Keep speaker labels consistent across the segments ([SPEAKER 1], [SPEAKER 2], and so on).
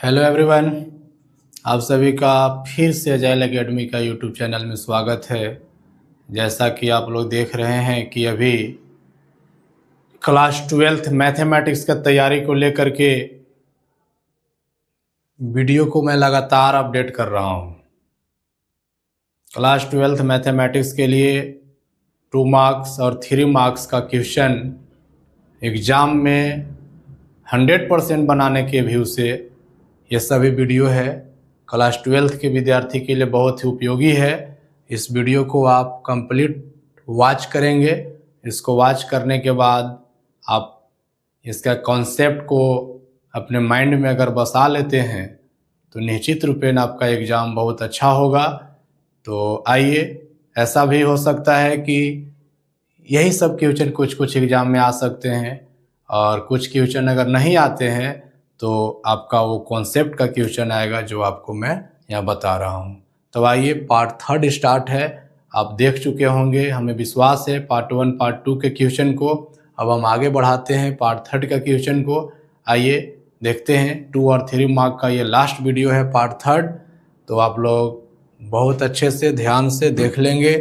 [SPEAKER 1] Hello everyone, आप सभी का फिर से अजाइल एकेडमी का यूट्यूब चैनल में स्वागत है। जैसा कि आप लोग देख रहे हैं कि अभी क्लास 12th मैथमेटिक्स का तैयारी को लेकर के वीडियो को मैं लगातार अपडेट कर रहा हूं। क्लास 12th मैथमेटिक्स के लिए 2 मार्क्स और 3 मार्क्स का क्वेश्चन एग्ज़ाम में 100% बनाने के व्यू से ये सभी वीडियो है। क्लास 12th के विद्यार्थी के लिए बहुत ही उपयोगी है। इस वीडियो को आप कंप्लीट वॉच करेंगे। इसको वॉच करने के बाद आप इसका कॉन्सेप्ट को अपने माइंड में अगर बसा लेते हैं तो निश्चित रूपेण आपका एग्ज़ाम बहुत अच्छा होगा। तो आइए, ऐसा भी हो सकता है कि यही सब क्वेश्चन कुछ एग्ज़ाम में आ सकते हैं और कुछ क्वेश्चन अगर नहीं आते हैं तो आपका वो कॉन्सेप्ट का क्वेश्चन आएगा जो आपको मैं यहाँ बता रहा हूँ। तो आइए, पार्ट 3 स्टार्ट है। आप देख चुके होंगे, हमें विश्वास है, पार्ट 1 पार्ट 2 के क्वेश्चन को। अब हम आगे बढ़ाते हैं पार्ट 3 का क्वेश्चन को। आइए देखते हैं। 2 और 3 मार्क का ये लास्ट वीडियो है, पार्ट 3। तो आप लोग बहुत अच्छे से ध्यान से देख लेंगे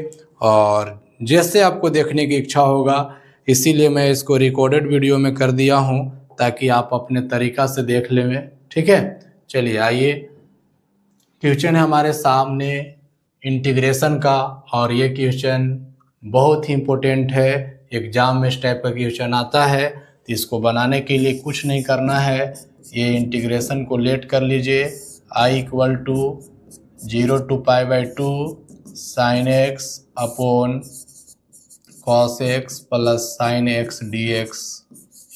[SPEAKER 1] और जैसे आपको देखने की इच्छा होगा, इसीलिए मैं इसको रिकॉर्डेड वीडियो में कर दिया हूँ ताकि आप अपने तरीक़ा से देख लें। ठीक है, चलिए आइए। क्वेश्चन है हमारे सामने इंटीग्रेशन का और ये क्वेश्चन बहुत ही इम्पोर्टेंट है। एग्ज़ाम में इस टाइप का क्वेश्चन आता है तो इसको बनाने के लिए कुछ नहीं करना है। ये इंटीग्रेशन को लेट कर लीजिए। I = 0 to π/2 sin x upon cos x plus sin x dx,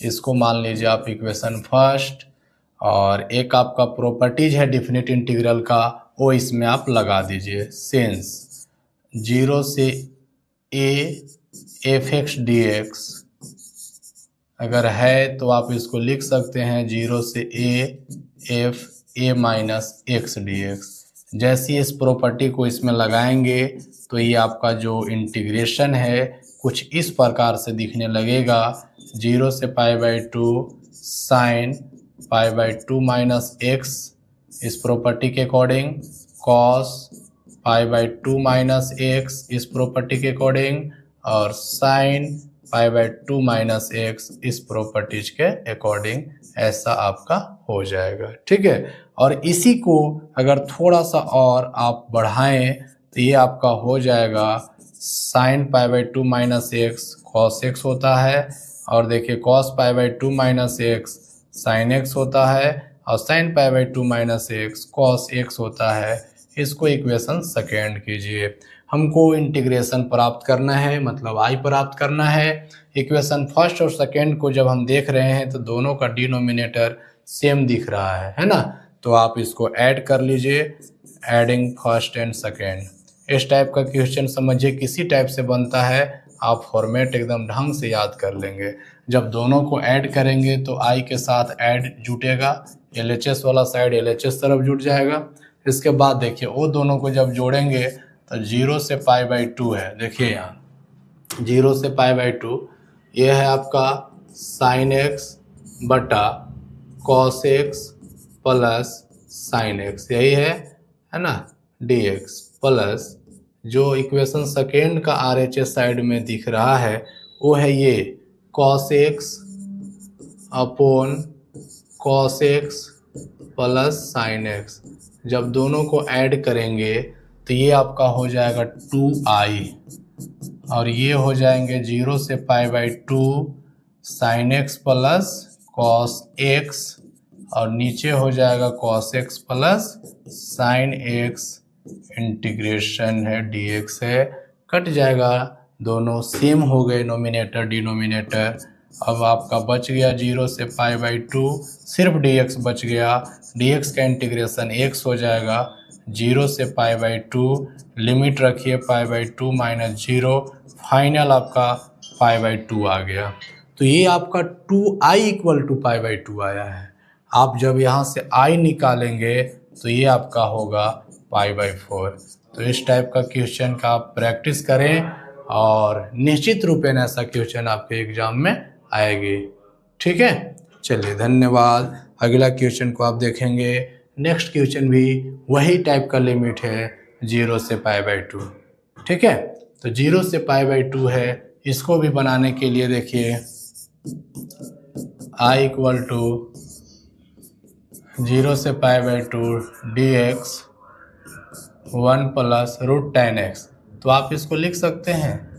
[SPEAKER 1] इसको मान लीजिए आप इक्वेशन फर्स्ट। और एक आपका प्रॉपर्टीज है डिफिनिट इंटीग्रल का, वो इसमें आप लगा दीजिए। सिंस 0 से a f(x) dx अगर है तो आप इसको लिख सकते हैं 0 से a f a minus x dx। जैसे इस प्रॉपर्टी को इसमें लगाएंगे तो ये आपका जो इंटीग्रेशन है कुछ इस प्रकार से दिखने लगेगा। 0 से π/2 साइन π/2 माइनस x, इस प्रॉपर्टी के अकॉर्डिंग cos π/2 माइनस x, इस प्रॉपर्टी के अकॉर्डिंग, और साइन π/2 माइनस x, इस प्रॉपर्टीज के अकॉर्डिंग। ऐसा आपका हो जाएगा। ठीक है, और इसी को अगर थोड़ा सा और आप बढ़ाएं तो ये आपका हो जाएगा sine π/2 minus x cos x होता है, और देखिए cos π/2 minus x sine x होता है, और sine π/2 minus x cos x होता है। इसको इक्वेशन सेकेंड कीजिए। हमको इंटीग्रेशन प्राप्त करना है, मतलब I प्राप्त करना है। इक्वेशन फर्स्ट और सेकेंड को जब हम देख रहे हैं तो दोनों का डिनोमिनेटर सेम दिख रहा है ना। तो आप इसको ऐड कर लीजिए, एडिंग फर्स्ट एंड सेकेंड। इस टाइप का क्वेश्चन समझिए किसी टाइप से बनता है, आप फॉर्मेट एकदम ढंग से याद कर लेंगे। जब दोनों को ऐड करेंगे तो I के साथ ऐड जुटेगा, LHS वाला साइड LHS तरफ जुट जाएगा। इसके बाद देखिए वो दोनों को जब जोड़ेंगे तो 0 से π/2 है। देखिए यहाँ 0 से π/2 ये है आपका साइन x बटा cos x plus sine x, यही है ना, dx, प्लस जो इक्वेशन सेकेंड का RHS साइड में दिख रहा है वो है ये cos x upon cos x plus sine x। जब दोनों को ऐड करेंगे तो ये आपका हो जाएगा 2i, और ये हो जाएंगे 0 से π/2 sine x plus cos x, और नीचे हो जाएगा cos x plus sine x, integration है dx है, कट जाएगा, दोनों सेम हो गए नोमिनेटर डिनोमिनेटर। अब आपका बच गया 0 से π/2, सिर्फ dx बच गया। dx का इंटीग्रेशन x हो जाएगा। 0 से π/2 लिमिट रखिए π/2 माइनस 0, फाइनल आपका π/2 आ गया। तो ये आपका 2i = π/2 आया है। आप जब यहाँ से i निकालेंगे तो ये आपका होगा π/4। तो इस टाइप का क्वेश्चन का आप प्रैक्टिस करें और निश्चित रूपेण ऐसा क्वेश्चन आपके एग्जाम में आएगी। ठीक है, चलिए धन्यवाद। अगला क्वेश्चन को आप देखेंगे, नेक्स्ट क्वेश्चन भी वही टाइप का लिमिट है 0 से π/2। ठीक है, तो 0 से π/2 है। इसको भी बनाने के लिए देखिए I इक्वल टू 0 से π/2 dx 1 प्लस √tan x। तो आप इसको लिख सकते हैं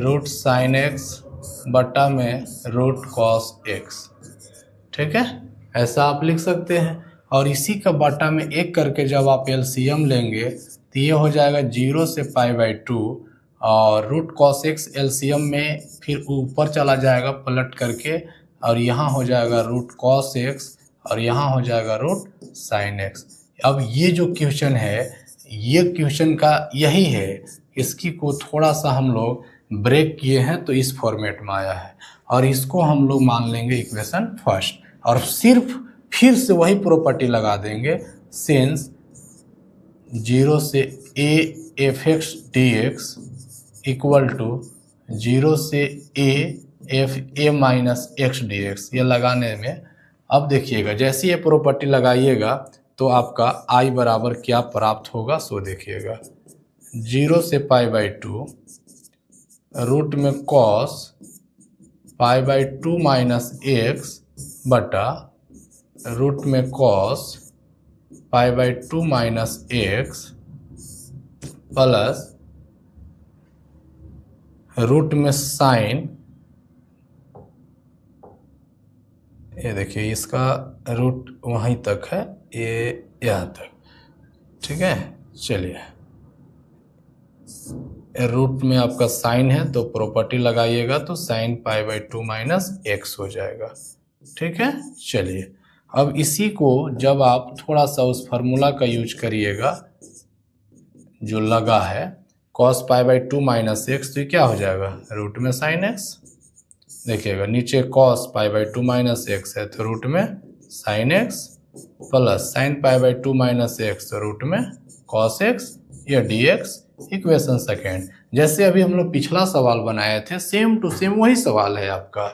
[SPEAKER 1] √sin x बटा में √cos x। ठीक है, ऐसा आप लिख सकते हैं। और इसी का बटा में 1 करके जब आप एलसीएम लेंगे तो ये हो जाएगा 0 से π/2 और √cos x एलसीएम में फिर ऊपर चला जाएगा पलट करके, और यहाँ हो जाएगा √cos x और यहाँ हो जाएगा √sin x। अब ये जो क्वेश्चन है ये क्वेश्चन का यही है, इसकी को थोड़ा सा हम लोग ब्रेक किए हैं तो इस फॉर्मेट में आया है, और इसको हम लोग मान लेंगे इक्वेशन फर्स्ट, और सिर्फ फिर से वही प्रॉपर्टी लगा देंगे सिंस 0 से a f(x) dx equal to 0 से a f a minus x dx। ये लगाने में अब देखिएगा जैसे ये प्रॉपर्टी लगाइएगा तो आपका I बराबर क्या प्राप्त होगा, सो देखिएगा 0 से π/2 रूट में cos π/2 माइनस x बटा रूट में cos π/2 minus x plus root में साइन, ये देखिए इसका रूट वहीं तक है, ये यहाँ तक। ठीक है, चलिए रूट में आपका साइन है तो प्रॉपर्टी लगाइएगा तो साइन π/2 माइनस x हो जाएगा। ठीक है, चलिए अब इसी को जब आप थोड़ा सा उस फार्मूला का यूज करिएगा जो लगा है cos π/2 माइनस x, तो क्या हो जाएगा रूट में साइन x। देखिएगा नीचे cos π/2 माइनस x है तो रूट में sine x plus sine π/2 minus x तो रूट में cos x, या dx इक्वेशन सेकेंड। जैसे अभी हम लोग पिछला सवाल बनाए थे सेम टू सेम वही सवाल है आपका।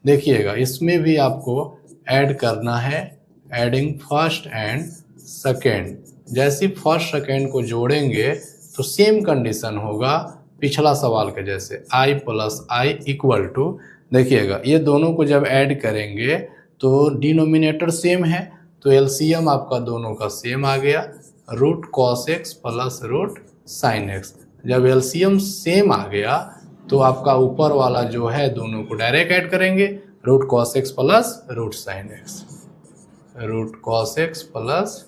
[SPEAKER 1] देखिएगा इसमें भी आपको ऐड करना है, एडिंग फर्स्ट एंड सेकेंड। जैसे फर्स्ट सेकेंड को जोड़ेंगे तो सेम कंडीशन होगा पिछला सवाल के जैसे I plus I equal to, देखिएगा ये दोनों को जब ऐड करेंगे तो डिनोमिनेटर सेम है तो एलसीएम आपका दोनों का सेम आ गया, √cos x plus √sin x। जब एलसीएम सेम आ गया तो आपका ऊपर वाला जो है दोनों को डायरेक्ट ऐड करेंगे, √cos x plus √sin x, √cos x plus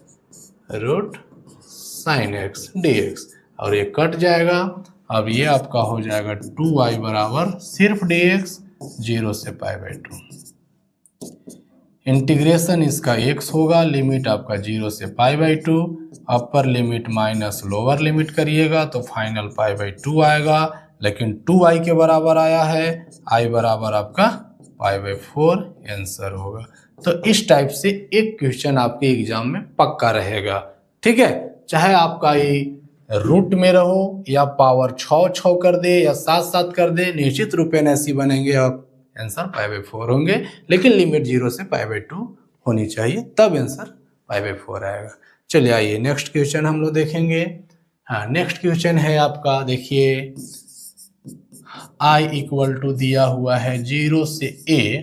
[SPEAKER 1] √sin x dx, और ये कट जाएगा। अब ये आपका हो जाएगा 2y बराबर सिर्फ dx 0 से π/2। इंटीग्रेशन इसका x होगा, लिमिट आपका 0 से π/2, upper limit minus lower limit करिएगा तो फाइनल π/2 आएगा, लेकिन 2y के बराबर आया है, I बराबर आपका π/4 आंसर होगा। तो इस टाइप से एक क्वेश्चन आपके एग्जाम में पक्का रहेगा। ठीक है, चाहे आपका ये रूट में रहो या पावर 6 कर दे या 7 कर दे, निश्चित रूपेण ऐसी बनेंगे आप आंसर π/4 होंगे, लेकिन लिमिट 0 से π/2 होनी चाहिए तब आंसर π/4 आएगा। चलिए आइए नेक्स्ट क्वेश्चन हम लोग देखेंगे। हाँ, नेक्स्ट क्वेश्चन है आपका, देखिए I इक्वल टू दिया हुआ है 0 से a,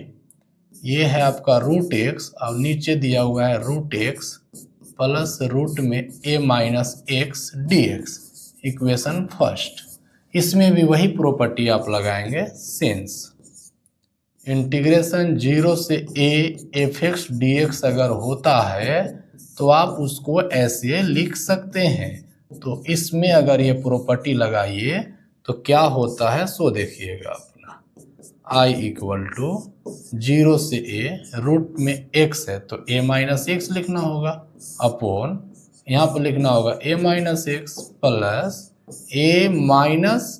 [SPEAKER 1] ये है आपका √x और नीचे दिया हुआ है √x प्लस रूट में a minus x dx equation first. इसमें भी वही प्रॉपर्टी आप लगाएंगे सिंस इंटीग्रेशन 0 से a f(x) dx अगर होता है तो आप उसको ऐसे लिख सकते हैं। तो इसमें अगर ये प्रॉपर्टी लगाइए तो क्या होता है सो देखिएगा अपना, I इक्वल टू 0 से a, रूट में x है तो a माइनस x लिखना होगा, अपॉन यहाँ पर लिखना होगा a minus x plus a minus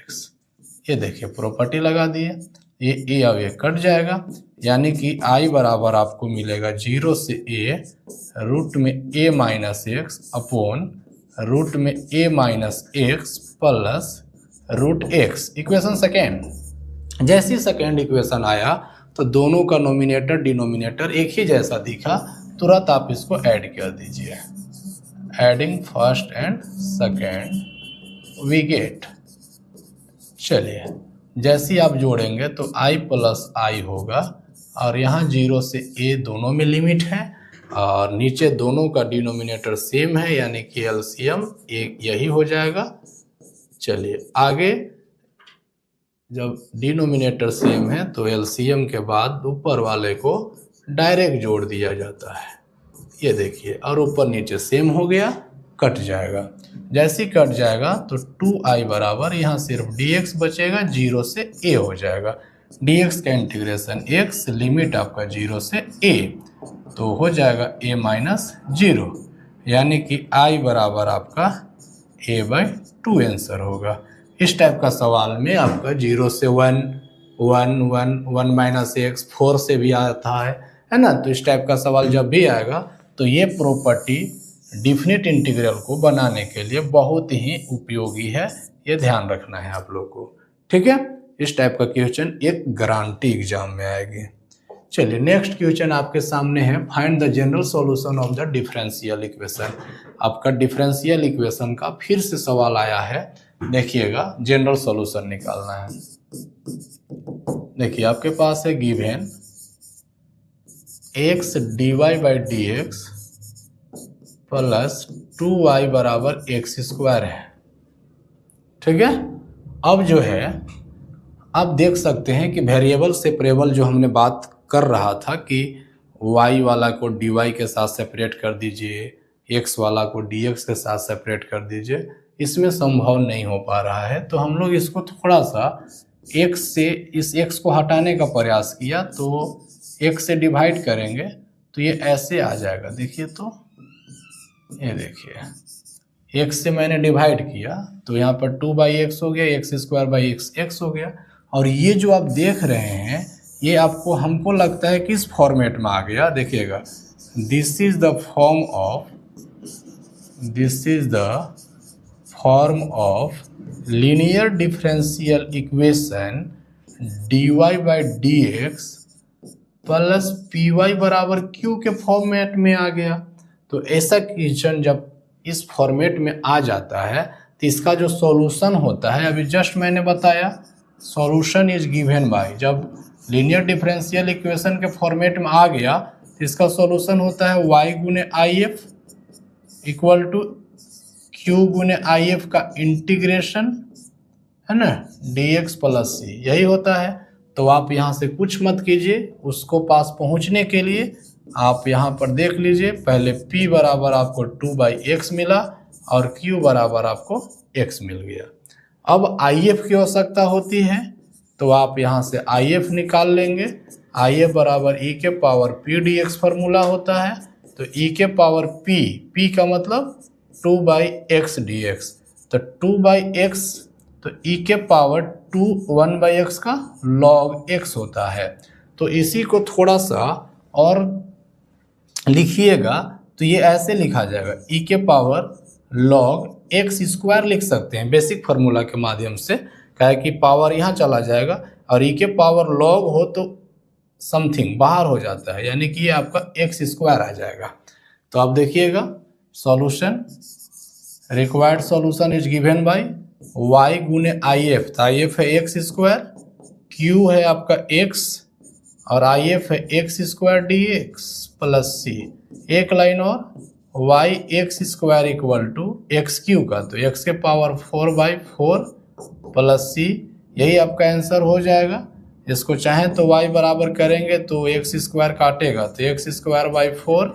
[SPEAKER 1] x। ये देखिए प्रॉपर्टी लगा दिए, ये a अब ये कट जाएगा, यानी कि I बराबर आपको मिलेगा 0 से a रूट में a minus x upon root में a minus x plus √x equation second. जैसी सेकेंड इक्वेशन आया तो दोनों का नोमिनेटर डिनोमिनेटर एक ही जैसा दिखा, तुरंत आप इसको ऐड कर दीजिए। Adding first and second we get, चलिए जैसे ही आप जोड़ेंगे तो i प्लस आई होगा, और यहाँ 0 से a दोनों में लिमिट है, और नीचे दोनों का डिनोमिनेटर सेम है, यानी कि एलसीएम एक यही हो जाएगा। चलिए आगे, जब डिनोमिनेटर सेम है तो एलसीएम के बाद ऊपर वाले को डायरेक्ट जोड़ दिया जाता है, ये देखिए, और ऊपर नीचे सेम हो गया, कट जाएगा। जैसे ही कट जाएगा तो 2i बराबर यहाँ सिर्फ dx बचेगा, 0 से a हो जाएगा। dx का इंटीग्रेशन x, लिमिट आपका 0 से a, तो हो जाएगा a माइनस 0, यानी कि i बराबर आपका a/2 आंसर होगा। इस टाइप का सवाल में आपका 0 से 1, 1, 1, 1 माइनस x, 4 से भी आता है ना। तो इस टाइप का सवाल जब भी आएगा तो ये प्रॉपर्टी डिफिनिट इंटीग्रल को बनाने के लिए बहुत ही उपयोगी है, ये ध्यान रखना है आप लोग को, ठीक है। इस टाइप का क्वेश्चन एक गारंटी एग्जाम में आएगी। चलिए नेक्स्ट क्वेश्चन आपके सामने है, find the general solution of the differential equation. आपका डिफरेंशियल इक्वेशन का फिर से सवाल आया है, देखिएगा जनरल सॉल्यूशन निकालना है। देखिए आपके पास है given x dy/dx plus 2y बराबर x स्क्वायर है, ठीक है। अब जो है आप देख सकते हैं कि वेरिएबल सेपरेबल जो हमने बात कर रहा था कि y वाला को dy के साथ सेपरेट कर दीजिए, x वाला को dx के साथ सेपरेट कर दीजिए, इसमें संभव नहीं हो पा रहा है। तो हम लोग इसको थोड़ा सा x से, इस x को हटाने का प्रयास किया, तो x से डिवाइड करेंगे तो ये ऐसे आ जाएगा। देखिए तो ये देखिए, x से मैंने डिवाइड किया तो यहाँ पर 2/x हो गया, x² हो गया। और ये जो आप देख रहे हैं ये आपको, हमको लगता है कि इस फॉर्मेट में आ गया। देखिएगा, this is the form of linear differential equation dy/dx plus py बराबर q के फॉर्मेट में आ गया। तो ऐसा क्वेश्चन जब इस फॉर्मेट में आ जाता है तो इसका जो सॉल्यूशन होता है, अभी जस्ट मैंने बताया, सॉल्यूशन इज गिवन बाय, जब लीनियर डिफरेंशियल इक्वेशन के फॉर्मेट में आ गया तो इसका सॉल्यूशन होता है y गुने if इक्वल टू q गुने if का इंटीग्रेशन, है ना, dx प्लस c, यही होता है। तो आप यहाँ से कुछ मत कीजिए, उसको पास पहुँचने के लिए आप यहाँ पर देख लीजिए, पहले p बराबर आपको 2/x मिला और q बराबर आपको x मिल गया। अब if की आवश्यकता होती है तो आप यहाँ से if निकाल लेंगे। if बराबर e के पावर p dx फार्मूला होता है, तो e के पावर p का मतलब 2/x dx, तो 2/x, तो e के पावर 1/x का log x होता है। तो इसी को थोड़ा सा और लिखिएगा तो ये ऐसे लिखा जाएगा, e के पावर log x² लिख सकते हैं बेसिक फार्मूला के माध्यम से, क्या कि पावर यहाँ चला जाएगा और e के पावर log हो तो समथिंग बाहर हो जाता है, यानी कि ये आपका x² आ जाएगा। तो आप देखिएगा solution, required solution is given by y गुने if, तो if है x², q है आपका x और if है x² dx प्लस c, एक लाइन और y x² equal to xq का, तो x के पावर 4/4 प्लस c, यही आपका आंसर हो जाएगा। इसको चाहें तो y बराबर करेंगे तो x² काटेगा तो x²/4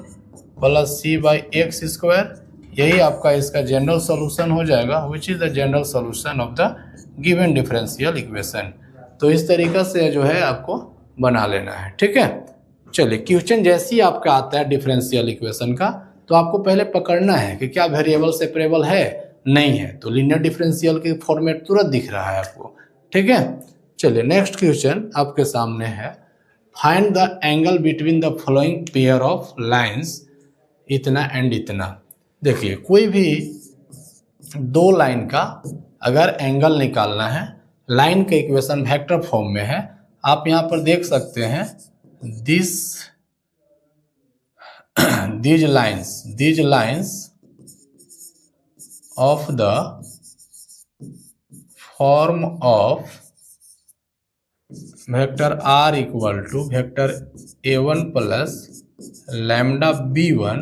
[SPEAKER 1] प्लस c/x², यही आपका इसका जनरल सॉल्यूशन हो जाएगा, which is the general solution of the given differential equation. तो इस तरीक़ा से जो है आपको बना लेना है, ठीक है। चलिए क्वेश्चन जैसे ही आपका आता है डिफरेंशियल इक्वेशन का, तो आपको पहले पकड़ना है कि क्या वेरिएबल सेपरेबल है, नहीं है, तो लीनियर डिफरेंशियल के फॉर्मेट तुरंत दिख रहा है आपको, ठीक है। चलिए नेक्स्ट क्वेश्चन आपके सामने है, find the angle between the following pair of lines, इतना एंड इतना। देखिए कोई भी दो लाइन का अगर एंगल निकालना है, लाइन का इक्वेशन वेक्टर फॉर्म में है, आप यहाँ पर देख सकते हैं these lines of the form of vector r equal to vector a1 plus lambda b1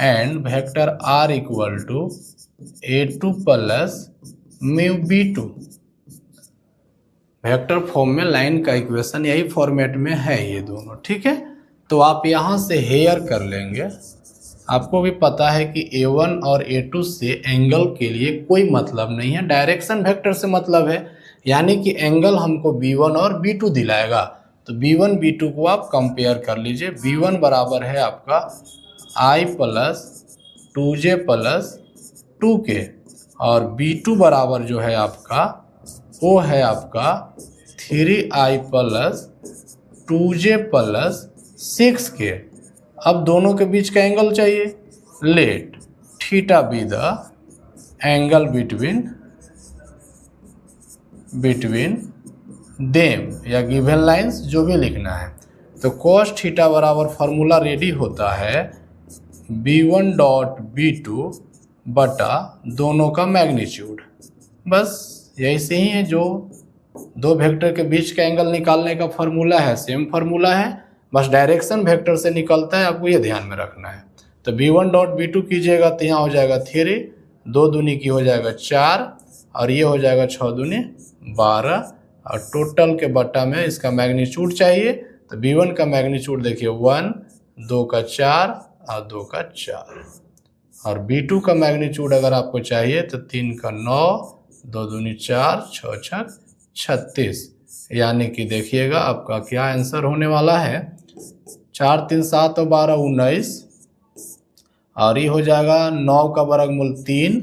[SPEAKER 1] and vector r equal to a2 plus mu b2 vector form में लाइन का इक्वेशन यही फॉर्मेट में है ये दोनों। ठीक है, तो आप यहाँ से हेयर कर लेंगे। आपको भी पता है कि a1 और a2 से एंगल के लिए कोई मतलब नहीं है, डायरेक्शन वेक्टर से मतलब है, यानी कि एंगल हमको b1 और b2 दिलाएगा। तो b1 b2 को आप कंपेयर कर लीजिए। b1 बराबर है आपका i plus 2j plus 2k और b2 बराबर जो है आपका वो है आपका 3i plus 2j plus 6k। अब दोनों के बीच का एंगल चाहिए। Let theta be the angle between them या गिवन लाइंस, जो भी लिखना है। तो cos थीटा बराबर फार्मूला रेडी होता है b1 डॉट b2 बटा दोनों का मैग्नीट्यूड। बस यही से ही है जो दो वेक्टर के बीच का एंगल निकालने का फार्मूला है, सेम फार्मूला है, बस डायरेक्शन वेक्टर से निकलता है, आपको ये ध्यान में रखना है। तो b1 डॉट b2 कीजिएगा तो यहाँ हो जाएगा 3, 2 दूनी की हो जाएगा 4 और ये हो जाएगा 6 दूनी 12 और टोटल के बट्टा में इसका मैग्नीट्यूड चाहिए। तो b1 का मैग्नीट्यूड देखिए 1, 2 का 4 और 2 का 4 और b2 का मैग्नीट्यूड अगर आपको चाहिए तो 3 का 9, 2 दूनी 4, 6 छक 36, यानी कि देखिएगा आपका क्या आंसर होने वाला है। 4 3 7 और 12 19 और ये हो जाएगा 9 का वर्गमूल 3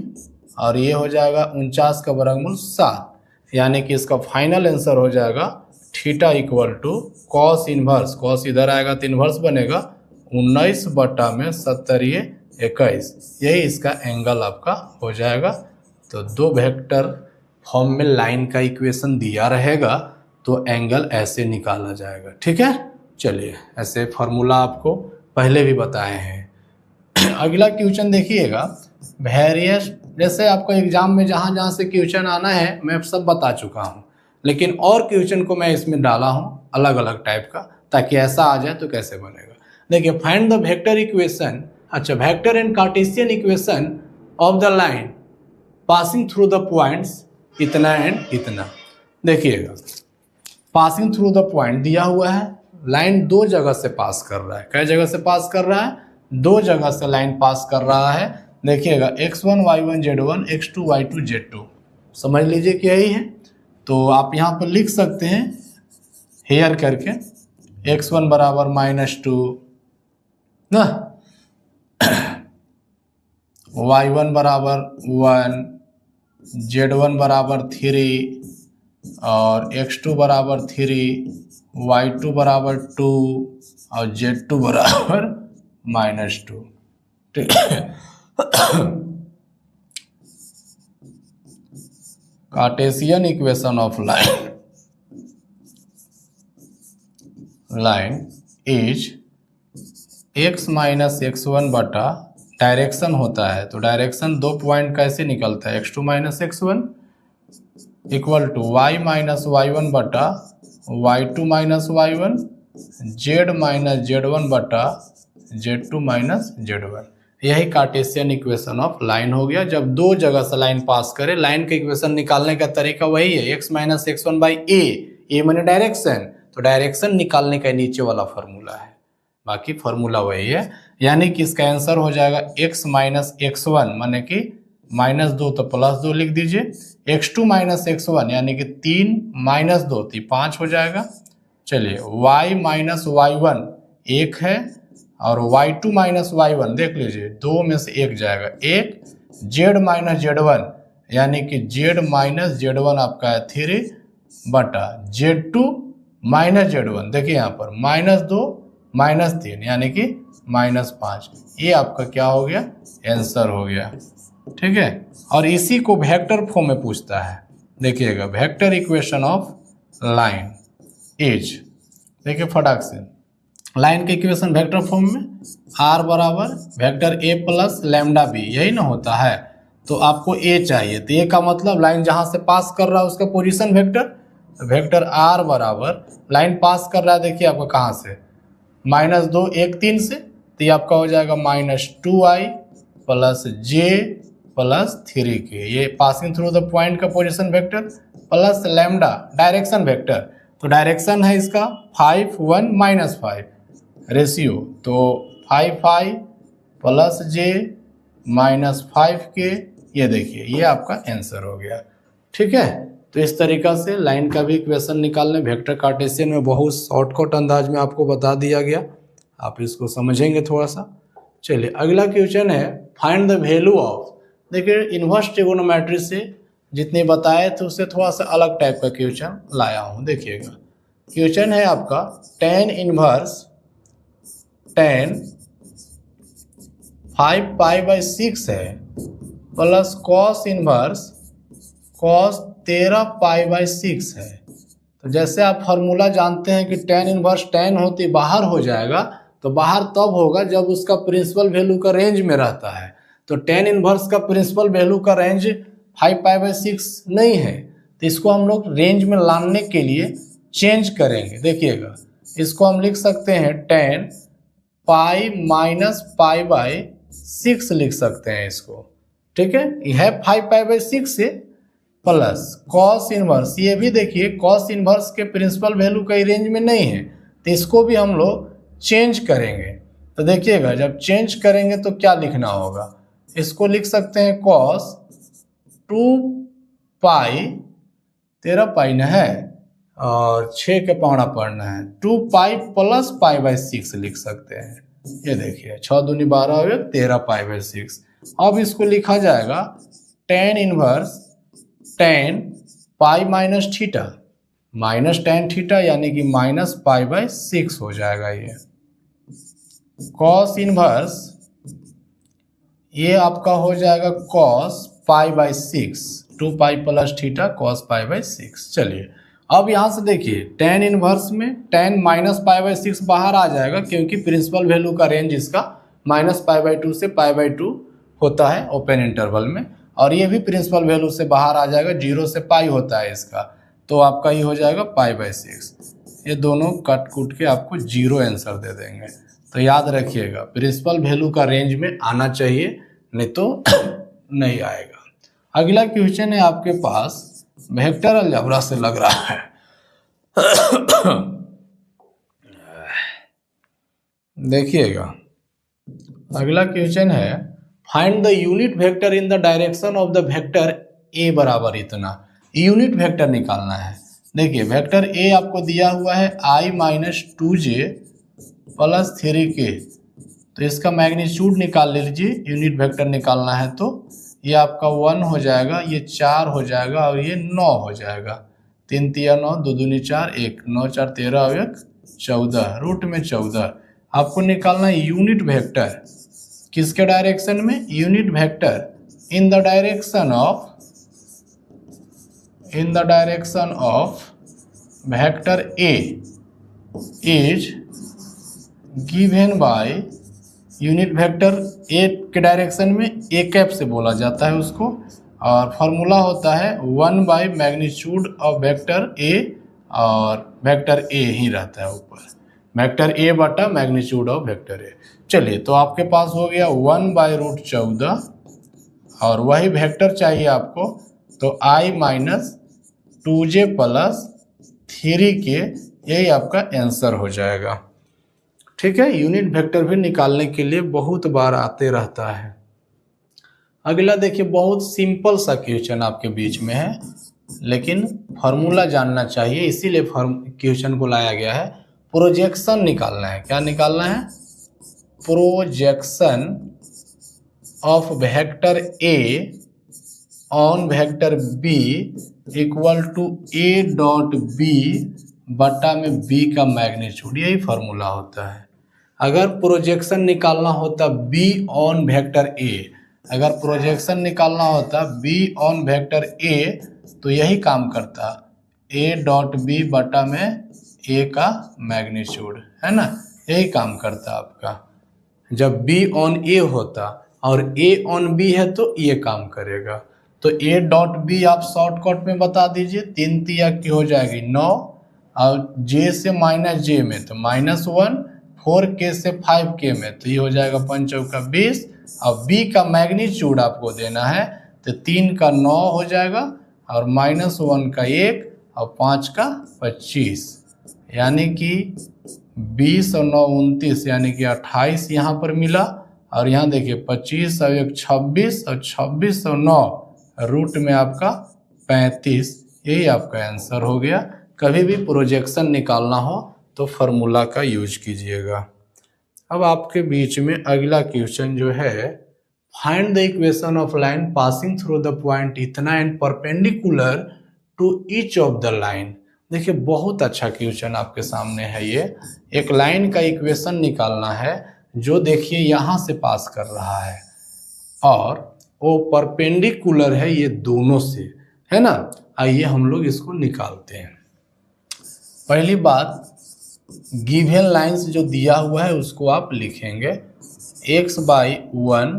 [SPEAKER 1] और ये हो जाएगा 49 का वर्गमूल 7, यानी कि इसका फाइनल आंसर हो जाएगा theta equal to cos inverse, cos इधर आएगा तो इनवर्स बनेगा 19 बटा में 70 21, यही इसका एंगल आपका हो जाएगा। तो दो वेक्टर फॉर्म में लाइन का इक्वेशन दिया रहेगा तो एंगल ऐसे निकाला जाएगा। ठीक है, चलिए ऐसे फार्मूला आपको पहले भी बताए हैं। अगला क्वेश्चन देखिएगा, वेरियस, जैसे आपको एग्जाम में जहाँ जहाँ से क्वेश्चन आना है मैं सब बता चुका हूँ, लेकिन और क्वेश्चन को मैं इसमें डाला हूँ अलग अलग टाइप का, ताकि ऐसा आ जाए तो कैसे बनेगा। देखिए, फाइंड द वेक्टर इक्वेशन, अच्छा vector and Cartesian equation of the line passing through the points इतना एंड इतना। देखिएगा, पासिंग थ्रू द पॉइंट दिया हुआ है, लाइन दो जगह से पास कर रहा है। कई जगह से पास कर रहा है? दो जगह से लाइन पास कर रहा है। देखिएगा, x1 y1 z1 x2 y2 z2, समझ लीजिए कि यही है। तो आप यहाँ पर लिख सकते हैं हेयर करके, x1 बराबर -2 ना, y1 बराबर 1, z1 बराबर 3 और x2 बराबर 3, y2 बराबर 2 और z2 बराबर -2। ठीक है, Cartesian equation of line is x minus x1 बटा डायरेक्शन होता है। तो डायरेक्शन दो पॉइंट कैसे निकलता है, x2 minus x1 equal to y minus y1 बटा y2 minus y1, z minus z1 बटा z2 माइनस z1। यही कार्टेशियन इक्वेशन ऑफ लाइन हो गया। जब दो जगह से लाइन पास करे, लाइन का इक्वेशन निकालने का तरीका वही है, x माइनस x1 बाई ए माने डायरेक्शन, तो डायरेक्शन निकालने का नीचे वाला फार्मूला है, बाकी फार्मूला वही है। यानी कि इसका आंसर हो जाएगा x माइनस x1 माने कि -2 तो +2 लिख दीजिए, x2 माइनस x1 यानी कि 3 - 2 तो 5 हो जाएगा। चलिए, y माइनस y1 1 है और y2 माइनस y1 देख लीजिए, 2 में से 1 जाएगा 1, z माइनस z1 यानी कि z माइनस z1 आपका है 3 बटा z2 माइनस z1, देखिए यहाँ पर -2 -3 यानी कि -5, ये आपका क्या हो गया, आंसर हो गया। ठीक है, और इसी को वेक्टर फॉर्म में पूछता है। देखिएगा, vector equation of line as. देखिए फटाक से लाइन के इक्वेशन वेक्टर फॉर्म में r बराबर vector a plus lambda b, यही ना होता है। तो आपको a चाहिए, तो ये का मतलब लाइन जहां से पास कर रहा है उसका पोजीशन वेक्टर, वेक्टर r बराबर लाइन पास कर रहा है, देखिए आपका कहाँ से -2 1 3 से, तो ये आपका हो जाएगा -2i plus j plus 3k, ये पासिंग थ्रू द पॉइंट का position vector plus lambda direction vector. तो डायरेक्शन है इसका 5 1 -5 रेशियो, तो 5i प्लस j -5k, ये देखिए ये आपका आंसर हो गया। ठीक है, तो इस तरीका से लाइन का भी इक्वेशन निकालने वेक्टर कार्टेशियन में बहुत शॉर्टकट अंदाज में आपको बता दिया गया, आप इसको समझेंगे थोड़ा सा। चलिए अगला क्वेश्चन है फाइंड द वैल्यू ऑफ। देखिए इन्वर्स ट्रिगोनोमेट्री से जितने बताए थे उससे थोड़ा सा अलग टाइप का क्वेश्चन लाया हूँ। देखिएगा क्वेश्चन है आपका tan इनवर्स tan 5π/6 है प्लस cos इनवर्स cos 13π/6 है। तो जैसे आप फार्मूला जानते हैं कि tan इनवर्स tan होती बाहर हो जाएगा, तो बाहर तब होगा जब उसका प्रिंसिपल वैल्यू का रेंज में रहता है। तो tan इनवर्स का प्रिंसिपल वैल्यू का रेंज 5π/6 नहीं है, तो इसको हम लोग रेंज में लाने के लिए चेंज करेंगे। देखिएगा इसको हम लिख सकते हैं tan पाई -π/6 लिख सकते हैं इसको। ठीक है, यह 5π/6 से प्लस cos इनवर्स, ये भी देखिए cos इनवर्स के प्रिंसिपल वैल्यू कई रेंज में नहीं है, तो इसको भी हम लोग चेंज करेंगे। तो देखिएगा जब चेंज करेंगे तो क्या लिखना होगा, इसको लिख सकते हैं cos 2π 13π न है और 6 के पौड़ा पढ़ना है, 2π प्लस π/6 लिख सकते हैं। ये देखिए 6 दूनी 12 हो गया 13π/6। अब इसको लिखा जाएगा tan inverse tan pi minus theta minus tan theta यानी कि -π/6 हो जाएगा। ये cos इनवर्स ये आपका हो जाएगा cos π/6, 2π प्लस थीटा cos π/6। चलिए अब यहाँ से देखिए tan इनवर्स में tan -π/6 बाहर आ जाएगा, क्योंकि प्रिंसिपल वैल्यू का रेंज इसका -π/2 से π/2 होता है ओपन इंटरवल में, और ये भी प्रिंसिपल वैल्यू से बाहर आ जाएगा, 0 से पाई होता है इसका, तो आपका ये हो जाएगा π/6। ये दोनों कट कूट के आपको 0 आंसर दे देंगे। तो याद रखिएगा प्रिंसिपल वैल्यू का रेंज में आना चाहिए, नहीं तो नहीं आएगा। अगला क्वेश्चन है आपके पास वेक्टर अलजेब्रा से लग रहा है। देखिएगा अगला क्वेश्चन है find the unit vector in the direction of the vector A बराबर इतना। यूनिट वेक्टर निकालना है। देखिए वेक्टर ए आपको दिया हुआ है i - 2j प्लस 3k, तो इसका मैग्नीट्यूड निकाल लीजिए। यूनिट वेक्टर निकालना है तो ये आपका 1 हो जाएगा, ये 4 हो जाएगा और ये 9 हो जाएगा। 3 3 9, 2 दूनी 4, 1 9 4 13 और 1 14, रूट में 14। आपको निकालना है यूनिट वेक्टर किसके डायरेक्शन में, unit vector in the direction of vector A is given by unit vector A के डायरेक्शन में ए कैप से बोला जाता है उसको, और फार्मूला होता है 1 बाय मैग्नीट्यूड ऑफ वेक्टर ए, और वेक्टर ए ही रहता है ऊपर, वेक्टर ए बटा मैग्नीट्यूड ऑफ वेक्टर ए। चलिए तो आपके पास हो गया 1/√14 और वही वेक्टर चाहिए आपको, तो i - 2j प्लस 3k, यही आपका आंसर हो जाएगा। ठीक है, यूनिट वेक्टर भी निकालने के लिए बहुत बार आते रहता है। अगला देखिए बहुत सिंपल सा क्वेश्चन आपके बीच में है, लेकिन फार्मूला जानना चाहिए, इसीलिए क्वेश्चन को लाया गया है। प्रोजेक्शन निकालना है। क्या निकालना है, projection of vector a on vector b equal to a.b बटा में b का मैग्नीट्यूड, यही फार्मूला होता है। अगर प्रोजेक्शन निकालना होता b ऑन वेक्टर a, अगर प्रोजेक्शन निकालना होता b ऑन वेक्टर a, तो यही काम करता a.b बटा में ए का मैग्नीट्यूड, है ना, यही काम करता है आपका। जब बी ऑन ए होता और ए ऑन बी है तो ये काम करेगा। तो ए डॉट बी आप शॉर्टकट में बता दीजिए, 3 तिया की हो जाएगी 9, और जे से माइनस जे में तो -1, 4k से 5k में तो ये हो जाएगा 5 चौका 20। अब बी का मैग्नीट्यूड आपको देना है तो 3 का 9 हो जाएगा और -1 का 1 और 5 का 25, यानी कि 20 और 9 29, यानी कि 28 यहाँ पर मिला। और यहाँ देखिए 25 और 1 26 और 26 और 9 रूट में आपका 35, यही आपका आंसर हो गया। कभी भी प्रोजेक्शन निकालना हो तो फार्मूला का यूज कीजिएगा। अब आपके बीच में अगला क्वेश्चन जो है, find the equation of line passing through the point इतना and perpendicular to each of the line. देखिए बहुत अच्छा क्वेश्चन आपके सामने है। ये एक लाइन का इक्वेशन निकालना है जो देखिए यहाँ से पास कर रहा है और वो परपेंडिकुलर है ये दोनों से, है ना। आइए हम लोग इसको निकालते हैं। पहली बात, गिवन लाइंस जो दिया हुआ है उसको आप लिखेंगे x/1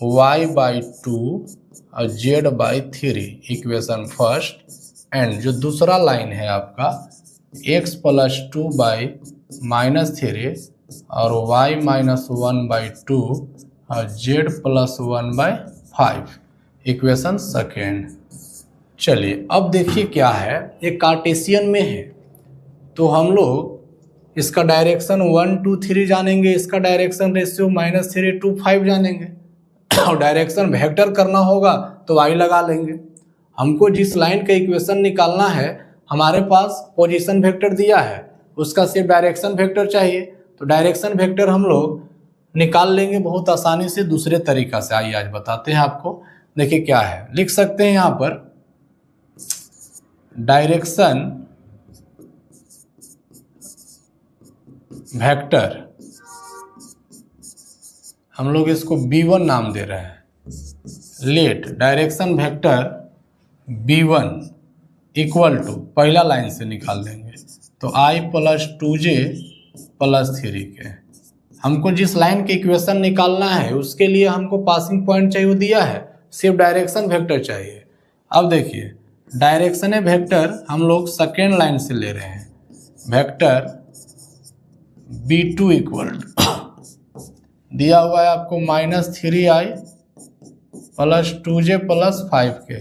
[SPEAKER 1] y/2 और z/3, इक्वेशन फर्स्ट। एंड जो दूसरा लाइन है आपका x + 2/-3 और y - 1/2 और z + 1/5, इक्वेशन सेकेंड। चलिए अब देखिए क्या है, ये कार्टेशियन में है तो हम लोग इसका डायरेक्शन 1 2 3 जानेंगे, इसका डायरेक्शन रेशियो -3 2 5 जानेंगे और डायरेक्शन वेक्टर करना होगा तो y लगा लेंगे। हमको जिस लाइन का इक्वेशन निकालना है हमारे पास पोजीशन वेक्टर दिया है, उसका सिर्फ डायरेक्शन वेक्टर चाहिए, तो डायरेक्शन वेक्टर हम लोग निकाल लेंगे बहुत आसानी से दूसरे तरीका से। आइए आज बताते हैं आपको। देखिए क्या है, लिख सकते हैं यहाँ पर डायरेक्शन वेक्टर, हम लोग इसको B1 नाम दे रहे हैं। Let direction vector B1 equal to, पहला लाइन से निकाल देंगे तो I + 2j + 3k। हमको जिस लाइन के इक्वेशन निकालना है उसके लिए हमको पासिंग पॉइंट चाहिए, वो दिया है, सिर्फ डायरेक्शन वेक्टर चाहिए। अब देखिए डायरेक्शन वेक्टर हम लोग सेकेंड लाइन से ले रहे हैं, वेक्टर B2 इक्वल दिया हुआ है आपको -3i + 2j + 5k।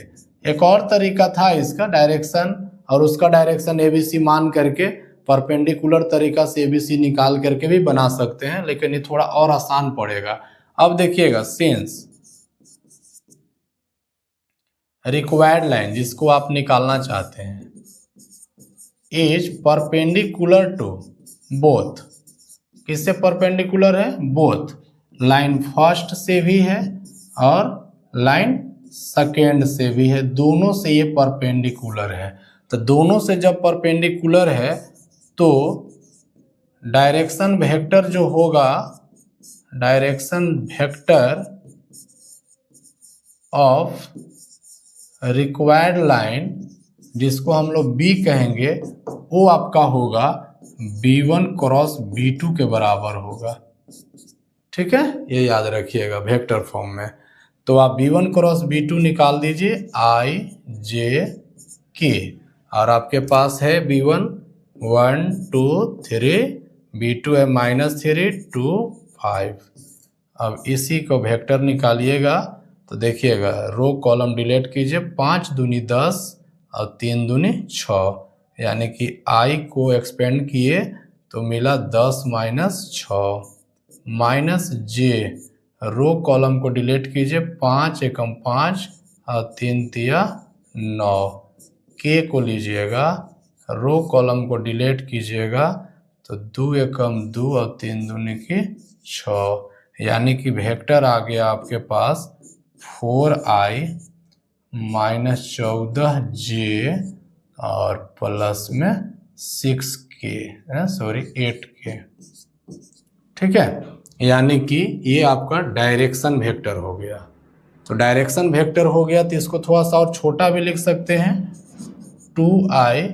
[SPEAKER 1] एक और तरीका था इसका डायरेक्शन और उसका डायरेक्शन ABC मान करके परपेंडिकुलर तरीका से ABC निकाल करके भी बना सकते हैं, लेकिन ये थोड़ा और आसान पड़ेगा। अब देखिएगा सिंस रिक्वायर्ड लाइन जिसको आप निकालना चाहते हैं इज परपेंडिकुलर टू बोथ, किससे परपेंडिकुलर है, बोथ लाइन फर्स्ट से भी है और लाइन सेकेंड से भी है, दोनों से ये परपेंडिकुलर है। तो दोनों से जब परपेंडिकुलर है तो डायरेक्शन वेक्टर जो होगा, direction vector of required line जिसको हम लोग B कहेंगे, वो आपका होगा B1 क्रॉस B2 के बराबर होगा। ठीक है, ये याद रखिएगा वेक्टर फॉर्म में। तो आप B1 क्रॉस B2 निकाल दीजिए I J K, और आपके पास है B1 1 2 3, B2 है -3 2 5। अब इसी को वेक्टर निकालिएगा तो देखिएगा रो कॉलम डिलीट कीजिए, 5 दूनी 10 और 3 दूनी 6, यानी कि I को एक्सपेंड किए तो मिला 10 - 6 -j, रो कॉलम को डिलीट कीजिए, 5 एकम 5 और 3 तिया 9, k को लीजिएगा, रो कॉलम को डिलीट कीजिएगा तो 2 एकम 2 और 3 दूनी की 6, यानी कि वेक्टर आ गया आपके पास 4i - 14j और प्लस में 6k, सॉरी 8k। ठीक है, यानी कि ये आपका डायरेक्शन वेक्टर हो गया। तो डायरेक्शन वेक्टर हो गया तो इसको थोड़ा सा और छोटा भी लिख सकते हैं, 2i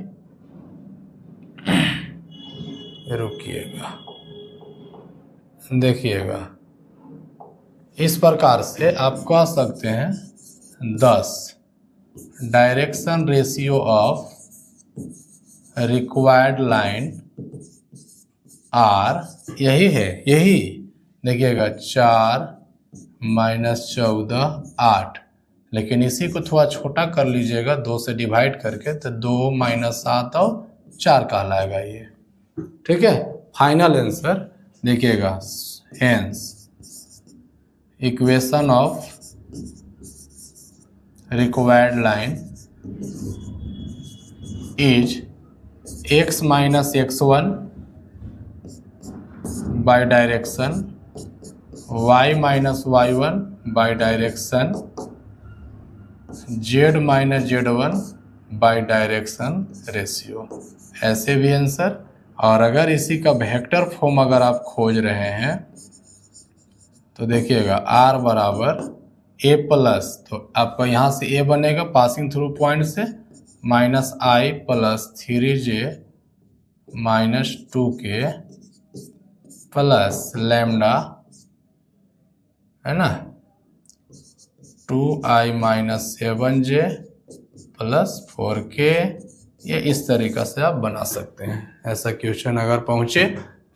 [SPEAKER 1] रुकिएगा, देखिएगा इस प्रकार से आप कह सकते हैं 10 direction ratio of required line are, यही है, यही देखिएगा 4 - 14 8, लेकिन इसी को थोड़ा छोटा कर लीजिएगा 2 से डिवाइड करके, तो 2 - 7 और 4 कहलाएगा ये, ठीक है। फाइनल आंसर देखिएगा, hence equation of required line is x - x1 by direction, y - y1 by direction, z - z1 by direction ratio, ऐसे भी आंसर। और अगर इसी का वेक्टर फॉर्म अगर आप खोज रहे हैं तो देखिएगा r बराबर a प्लस, तो आपका यहाँ से a बनेगा पासिंग थ्रू पॉइंट से, -i plus 3j - 2k plus lambda, है ना, 2i - 7j प्लस 4k। ये इस तरीक़ा से आप बना सकते हैं। ऐसा क्वेश्चन अगर पहुँचे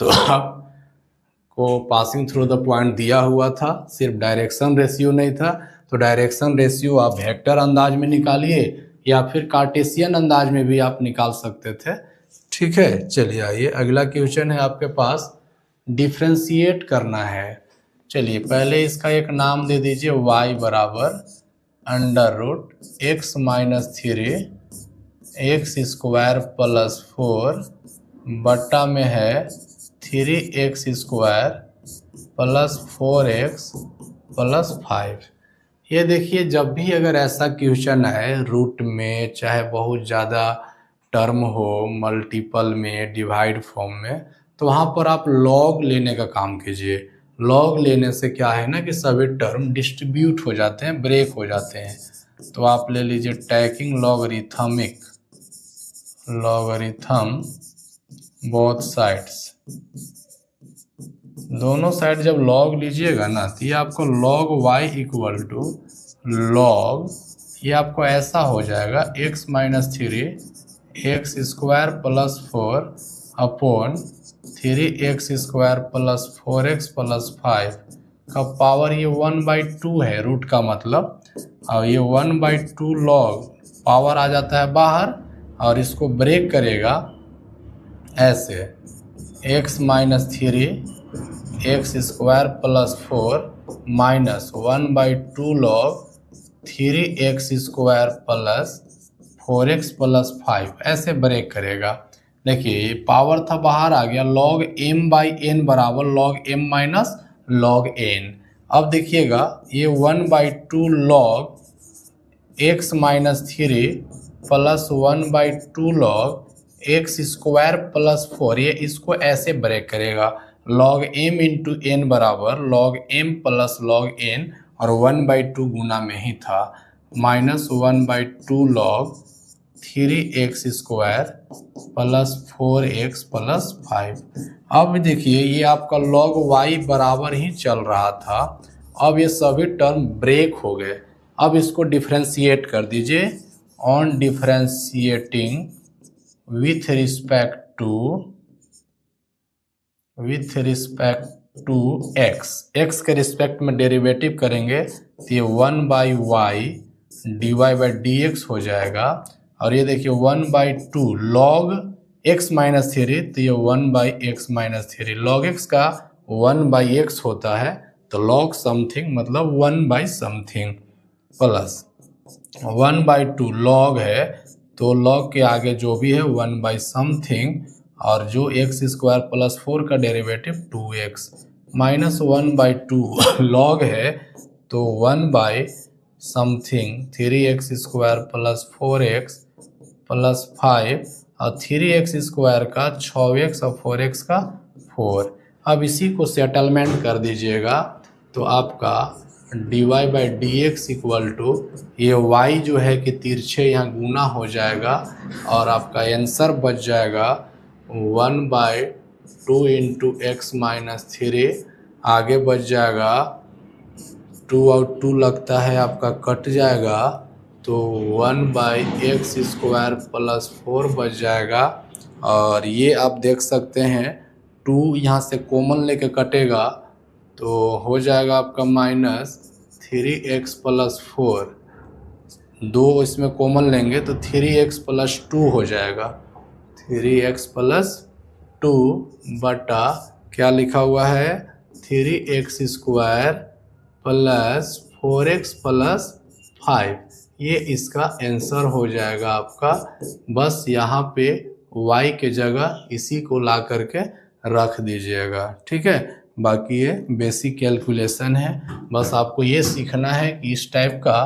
[SPEAKER 1] तो आपको पासिंग थ्रू द पॉइंट दिया हुआ था, सिर्फ डायरेक्शन रेशियो नहीं था, तो डायरेक्शन रेशियो आप वेक्टर अंदाज में निकालिए या फिर कार्टेशियन अंदाज में भी आप निकाल सकते थे, ठीक है। चलिए आइए अगला क्वेश्चन है आपके पास, डिफ्रेंशिएट करना है। चलिए पहले इसका एक नाम दे दीजिए, y बराबर √x - 3 x² प्लस 4 बट्टा में है 3x² प्लस 4x प्लस 5। ये देखिए जब भी अगर ऐसा क्वेश्चन है रूट में, चाहे बहुत ज़्यादा टर्म हो, मल्टीपल में, डिवाइड फॉर्म में, तो वहाँ पर आप लॉग लेने का काम कीजिए। लॉग लेने से क्या है ना कि सभी टर्म डिस्ट्रीब्यूट हो जाते हैं, ब्रेक हो जाते हैं। तो आप ले लीजिए taking logarithmic, logarithm both sides, दोनों साइड जब लॉग लीजिएगा ना तो ये आपको log y equal to log, ये आपको ऐसा हो जाएगा x - 3 x² plus 4 upon 3x² plus 4x plus 5 का पावर, ये 1/2 है रूट का मतलब, और ये 1/2 लॉग पावर आ जाता है बाहर, और इसको ब्रेक करेगा ऐसे x - 3 x² plus 4 minus 1/2 log 3x² plus 4x plus 5, ऐसे ब्रेक करेगा। देखिए पावर था बाहर आ गया, log m/n बराबर log m minus log n। अब देखिएगा ये 1/2 log x - 3 plus 1/2 log x² plus 4, ये इसको ऐसे ब्रेक करेगा, log m इंटू n बराबर log m plus log n, और 1/2 गुना में ही था, minus 1/2 log 3x² plus 4x plus 5। अब देखिए ये आपका log y बराबर ही चल रहा था, अब ये सभी टर्म ब्रेक हो गए। अब इसको डिफ्रेंशिएट कर दीजिए, on differentiating with respect to x के रिस्पेक्ट में डेरिवेटिव करेंगे तो ये 1/y dy/dx हो जाएगा, और ये देखिए 1/2 log x - 3, तो ये 1/x - 3, log x का 1/x होता है, तो log समथिंग मतलब 1/समथिंग प्लस 1/2 log है, तो log के आगे जो भी है 1/समथिंग, और जो x² प्लस 4 का डेरिवेटिव 2x माइनस 1/2 log है, तो 1/समथिंग 3x² प्लस 4x प्लस 5, और 3x² का 6x और 4x का 4। अब इसी को सेटलमेंट कर दीजिएगा तो आपका dy/dx इक्वल टू, ये y जो है कि तिरछे यहाँ गुना हो जाएगा, और आपका आंसर बच जाएगा 1/2 2 इंटू एक्स माइनस 3, आगे बच जाएगा 2 और 2 लगता है आपका कट जाएगा, तो 1/x² प्लस 4 बच जाएगा। और ये आप देख सकते हैं 2 यहाँ से कॉमन लेके कटेगा तो हो जाएगा आपका -3x प्लस 4, 2 इसमें कॉमन लेंगे तो 3x प्लस 2 हो जाएगा, 3x प्लस 2 बटा क्या लिखा हुआ है 3x² प्लस 4x प्लस 5, ये इसका आंसर हो जाएगा आपका। बस यहाँ पे y के जगह इसी को ला करके रख दीजिएगा, ठीक है। बाकी ये बेसिक कैलकुलेशन है, बस आपको ये सीखना है कि इस टाइप का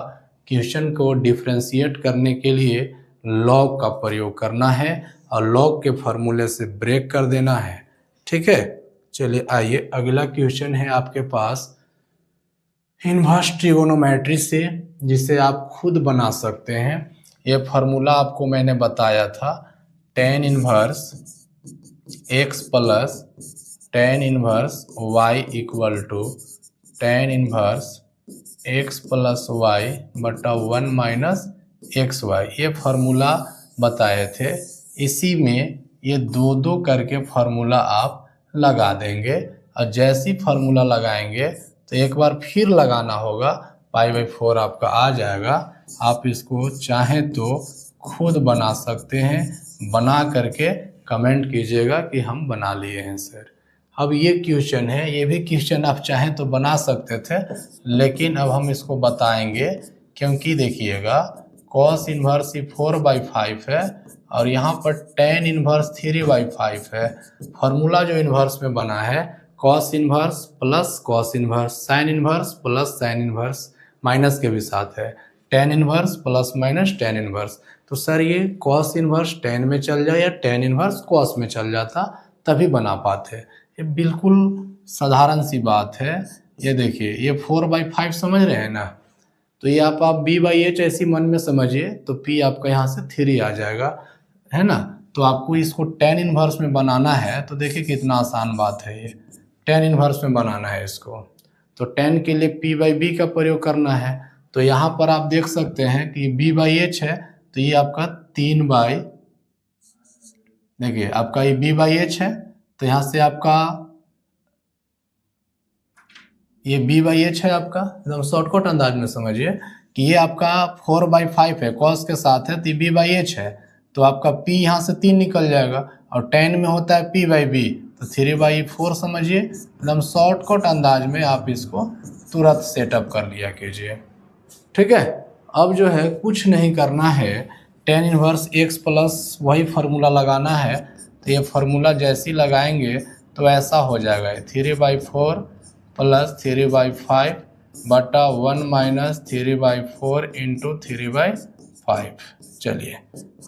[SPEAKER 1] क्वेश्चन को डिफ्रेंशिएट करने के लिए लॉग का प्रयोग करना है और लॉग के फार्मूले से ब्रेक कर देना है, ठीक है। चलिए आइए अगला क्वेश्चन है आपके पास इनवर्स ट्रिगोनोमेट्री से, जिसे आप खुद बना सकते हैं। ये फार्मूला आपको मैंने बताया था, tan inverse x plus tan inverse y equal to tan inverse x plus y बटा 1 माइनस XY, ये फार्मूला बताए थे। इसी में ये दो दो करके फार्मूला आप लगा देंगे और जैसी फार्मूला लगाएंगे तो एक बार फिर लगाना होगा, π/4 आपका आ जाएगा। आप इसको चाहें तो खुद बना सकते हैं, बना करके कमेंट कीजिएगा कि हम बना लिए हैं सर। अब ये क्वेश्चन है, ये भी क्वेश्चन आप चाहें तो बना सकते थे, लेकिन अब हम इसको बताएंगे क्योंकि देखिएगा cos इनवर्स 4/5 है और यहाँ पर tan इनवर्स 3/5 है। फार्मूला जो इनवर्स में बना है cos inverse plus cos inverse, sin inverse plus sin inverse, minus के भी साथ है, tan inverse plus minus tan inverse. तो सर ये cos इनवर्स tan में चल जाए या tan इनवर्स cos में चल जाता तभी बना पाते। ये बिल्कुल साधारण सी बात है। ये देखिए ये 4/5 समझ रहे हैं ना, तो ये आप b/h ऐसी मन में समझिए तो p आपका यहाँ से 3 आ जाएगा, है ना। तो आपको इसको tan इनवर्स में बनाना है, तो देखिए कितना आसान बात है, ये tan इनवर्स में बनाना है इसको, तो tan के लिए p/b का प्रयोग करना है। तो यहाँ पर आप देख सकते हैं कि b/h है तो ये आपका 3 देखिए आपका ये b/h है तो यहाँ से आपका ये b/h है आपका, एकदम शॉर्टकट अंदाज में समझिए कि ये आपका 4/5 है, cos के साथ है तो b/h है, तो आपका p यहाँ से 3 निकल जाएगा और tan में होता है p/b, तो 3/4 समझिए। एकदम शॉर्टकट अंदाज में आप इसको तुरंत सेटअप कर लिया कीजिए, ठीक है। अब जो है कुछ नहीं करना है, tan इनवर्स x प्लस वही फार्मूला लगाना है। तो ये फार्मूला जैसी लगाएंगे तो ऐसा हो जाएगा 3/4 प्लस 3/5 बटा 1 माइनस 3/4 इंटू 3/5। चलिए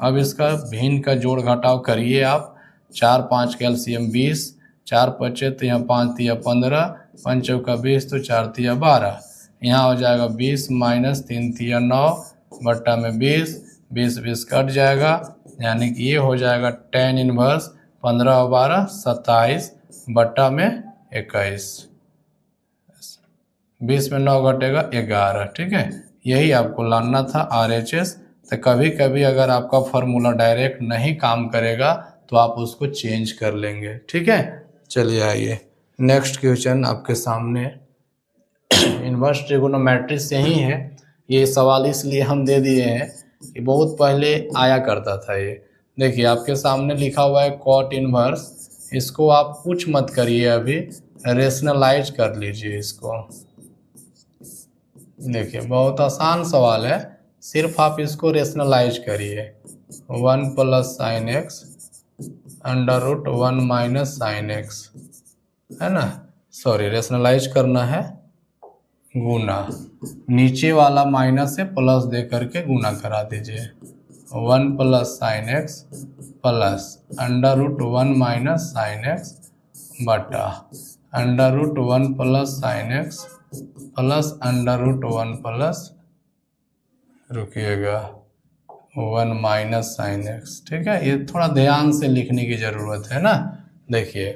[SPEAKER 1] अब इसका भिन्न का जोड़ घटाव करिए आप। 4 5 कैल्शियम 20, 4 5 तो यहाँ 5 तिया 15, 5 चौका 20 तो 4 तिया 12, यहाँ हो जाएगा 20 माइनस 3 तिया 9 बट्टा में 20, 20 कट जाएगा, यानी कि ये हो जाएगा tan इनवर्स 15 और 12 27 बट्टा में 21, 20 में 9 घटेगा 11, ठीक है। यही आपको लाना था RHS। तो कभी कभी अगर आपका फार्मूला डायरेक्ट नहीं काम करेगा तो आप उसको चेंज कर लेंगे, ठीक है। चलिए आइए नेक्स्ट क्वेश्चन आपके सामने इनवर्स ट्रिगोनोमेट्री से ही है। ये सवाल इसलिए हम दे दिए हैं कि बहुत पहले आया करता था ये। देखिए आपके सामने लिखा हुआ है cot इनवर्स, इसको आप कुछ मत करिए, अभी रेशनलाइज कर लीजिए इसको। देखिए बहुत आसान सवाल है, सिर्फ आप इसको रेशनलाइज करिए। 1 plus sine x under root 1 minus sine x, है ना। सॉरी रेशनलाइज करना है गुना, नीचे वाला माइनस से प्लस दे करके गुना करा दीजिए। 1 plus sine x plus under root 1 minus sine x बटा under root 1 plus sine x plus under root 1 plus रुकिएगा 1 माइनस साइन एक्स, ठीक है। ये थोड़ा ध्यान से लिखने की ज़रूरत है ना। देखिए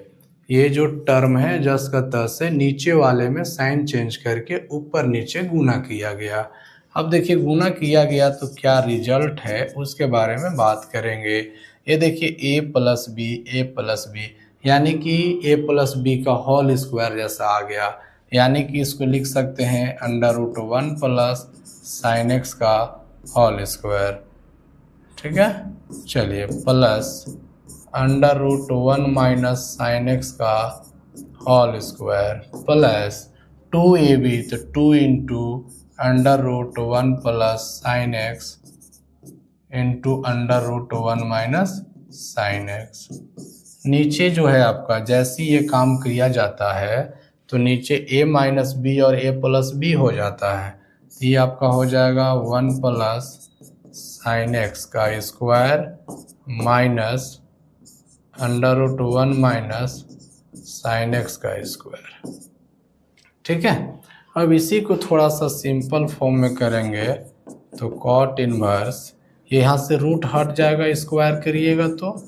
[SPEAKER 1] ये जो टर्म है जस का तस से नीचे वाले में साइन चेंज करके ऊपर नीचे गुना किया गया। अब देखिए गुना किया गया तो क्या रिजल्ट है उसके बारे में बात करेंगे। ये देखिए ए प्लस बी यानी कि ए प्लस बी का होल स्क्वायर जैसा आ गया, यानी कि इसको लिख सकते हैं √1 प्लस साइन एक्स का होल स्क्वायर। ठीक है, चलिए प्लस √1 माइनस साइन एक्स का होल स्क्वायर प्लस 2ab तो 2 into √1 plus sine x into √1 minus sine x. नीचे जो है आपका जैसे ये काम किया जाता है तो नीचे a माइनस बी और a प्लस बी हो जाता है, तो ये आपका हो जाएगा 1 प्लस साइन एक्स का square minus √1 minus sine x का स्क्वायर। ठीक है, अब इसी को थोड़ा सा सिंपल फॉर्म में करेंगे तो कॉट इनवर्स, यहाँ से रूट हट जाएगा स्क्वायर करिएगा तो,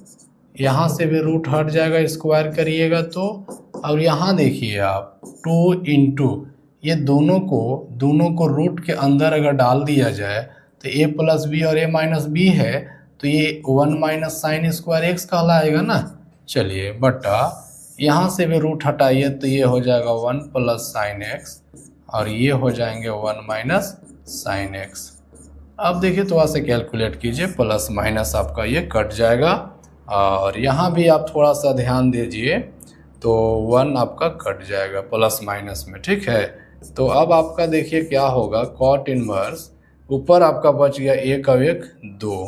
[SPEAKER 1] यहाँ से भी रूट हट जाएगा स्क्वायर करिएगा तो, और यहाँ देखिए आप 2 इंटू ये दोनों को रूट के अंदर अगर डाल दिया जाए तो a प्लस बी और a माइनस बी है तो ये 1 माइनस साइन स्क्वायर एक्स कहलाएगा ना। चलिए बटा यहाँ से भी रूट हटाइए तो ये हो जाएगा 1 प्लस साइन एक्स और ये हो जाएंगे 1 माइनस साइन एक्स। अब देखिए थोड़ा सा कैलकुलेट कीजिए, प्लस माइनस आपका ये कट जाएगा और यहाँ भी आप थोड़ा सा ध्यान दीजिए तो 1 आपका कट जाएगा प्लस माइनस में। ठीक है, तो अब आपका देखिए क्या होगा, कॉट इनवर्स ऊपर आपका बच गया 1 और 1 2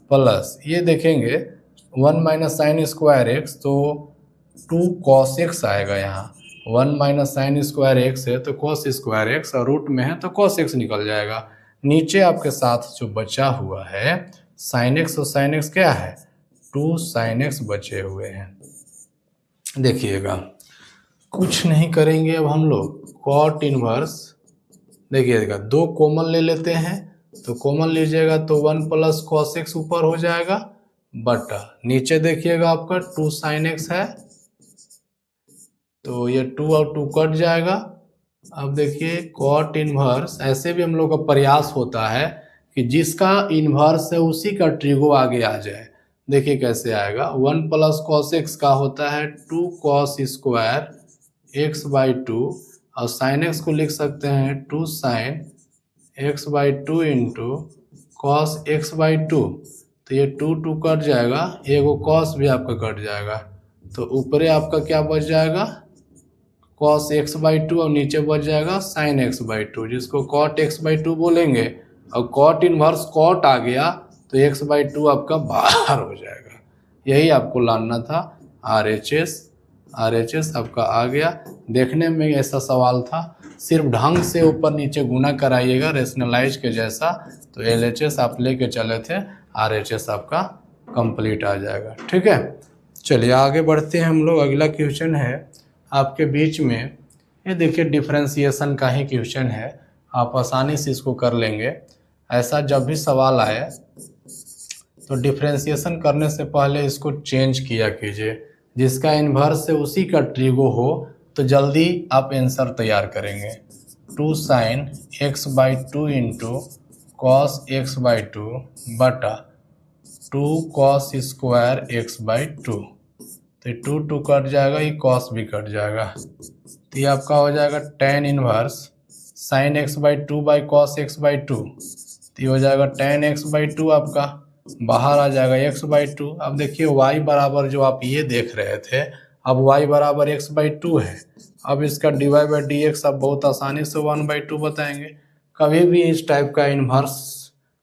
[SPEAKER 1] प्लस ये देखेंगे 1 माइनस साइन स्क्वायर एक्स तो 2 कॉस एक्स आएगा। यहाँ 1 माइनस साइन स्क्वायर एक्स है तो कॉस स्क्वायर एक्स और रूट में है तो कॉस एक्स निकल जाएगा। नीचे आपके साथ जो बचा हुआ है साइन एक्स और साइन एक्स क्या है 2 साइन एक्स बचे हुए हैं। देखिएगा कुछ नहीं करेंगे अब हम लोग, कॉट इनवर्स देखिएगा 2 कॉमन ले लेते हैं तो कॉमन लीजिएगा तो 1 प्लस कॉस एक्स ऊपर हो जाएगा बटा नीचे देखिएगा आपका 2 साइन एक्स है तो ये 2 और 2 कट जाएगा। अब देखिए कॉट इनवर्स, ऐसे भी हम लोग का प्रयास होता है कि जिसका इनवर्स है उसी का ट्रिगो आगे आ जाए। देखिए कैसे आएगा, 1 प्लस कॉस एक्स का होता है 2 कॉस स्क्वायर एक्स बाई 2 और साइन एक्स को लिख सकते हैं 2 sine x by 2 into cos x by 2, तो ये 2 2 कट जाएगा, एगो कॉस भी आपका कट जाएगा तो ऊपरे आपका क्या बच जाएगा कॉस एक्स बाई 2 और नीचे बच जाएगा साइन एक्स बाई 2 जिसको कॉट एक्स बाई 2 बोलेंगे। और कॉट इनवर्स कॉट आ गया तो एक्स बाई 2 आपका बाहर हो जाएगा। यही आपको लाना था, RHS आपका आ गया। देखने में ऐसा सवाल था, सिर्फ ढंग से ऊपर नीचे गुना कराइएगा रेशनलाइज के जैसा, तो LHS आप लेके चले थे, RHS आपका कंप्लीट आ जाएगा। ठीक है, चलिए आगे बढ़ते हैं हम लोग। अगला क्वेश्चन है आपके बीच में, ये देखिए डिफरेंशिएशन का ही क्वेश्चन है, आप आसानी से इसको कर लेंगे। ऐसा जब भी सवाल आए तो डिफरेंशिएशन करने से पहले इसको चेंज किया कीजिए, जिसका इन्वर्स है उसी का ट्रिगो हो तो जल्दी आप आंसर तैयार करेंगे। 2 sine x by 2 into cos x by 2 बटा 2 कॉस स्क्वायर एक्स बाई 2, तो 2 2 कट जाएगा, ये कॉस भी कट जाएगा, तो ये आपका हो जाएगा tan inverse sine x by 2 by cos x by 2, तो ये हो जाएगा tan एक्स बाई 2 आपका बाहर आ जाएगा x बाई 2। अब देखिए y बराबर जो आप ये देख रहे थे, अब y बराबर x बाई 2 है। अब इसका dy बाई डी एक्स आप बहुत आसानी से 1 बाई 2 बताएंगे। कभी भी इस टाइप का इन्वर्स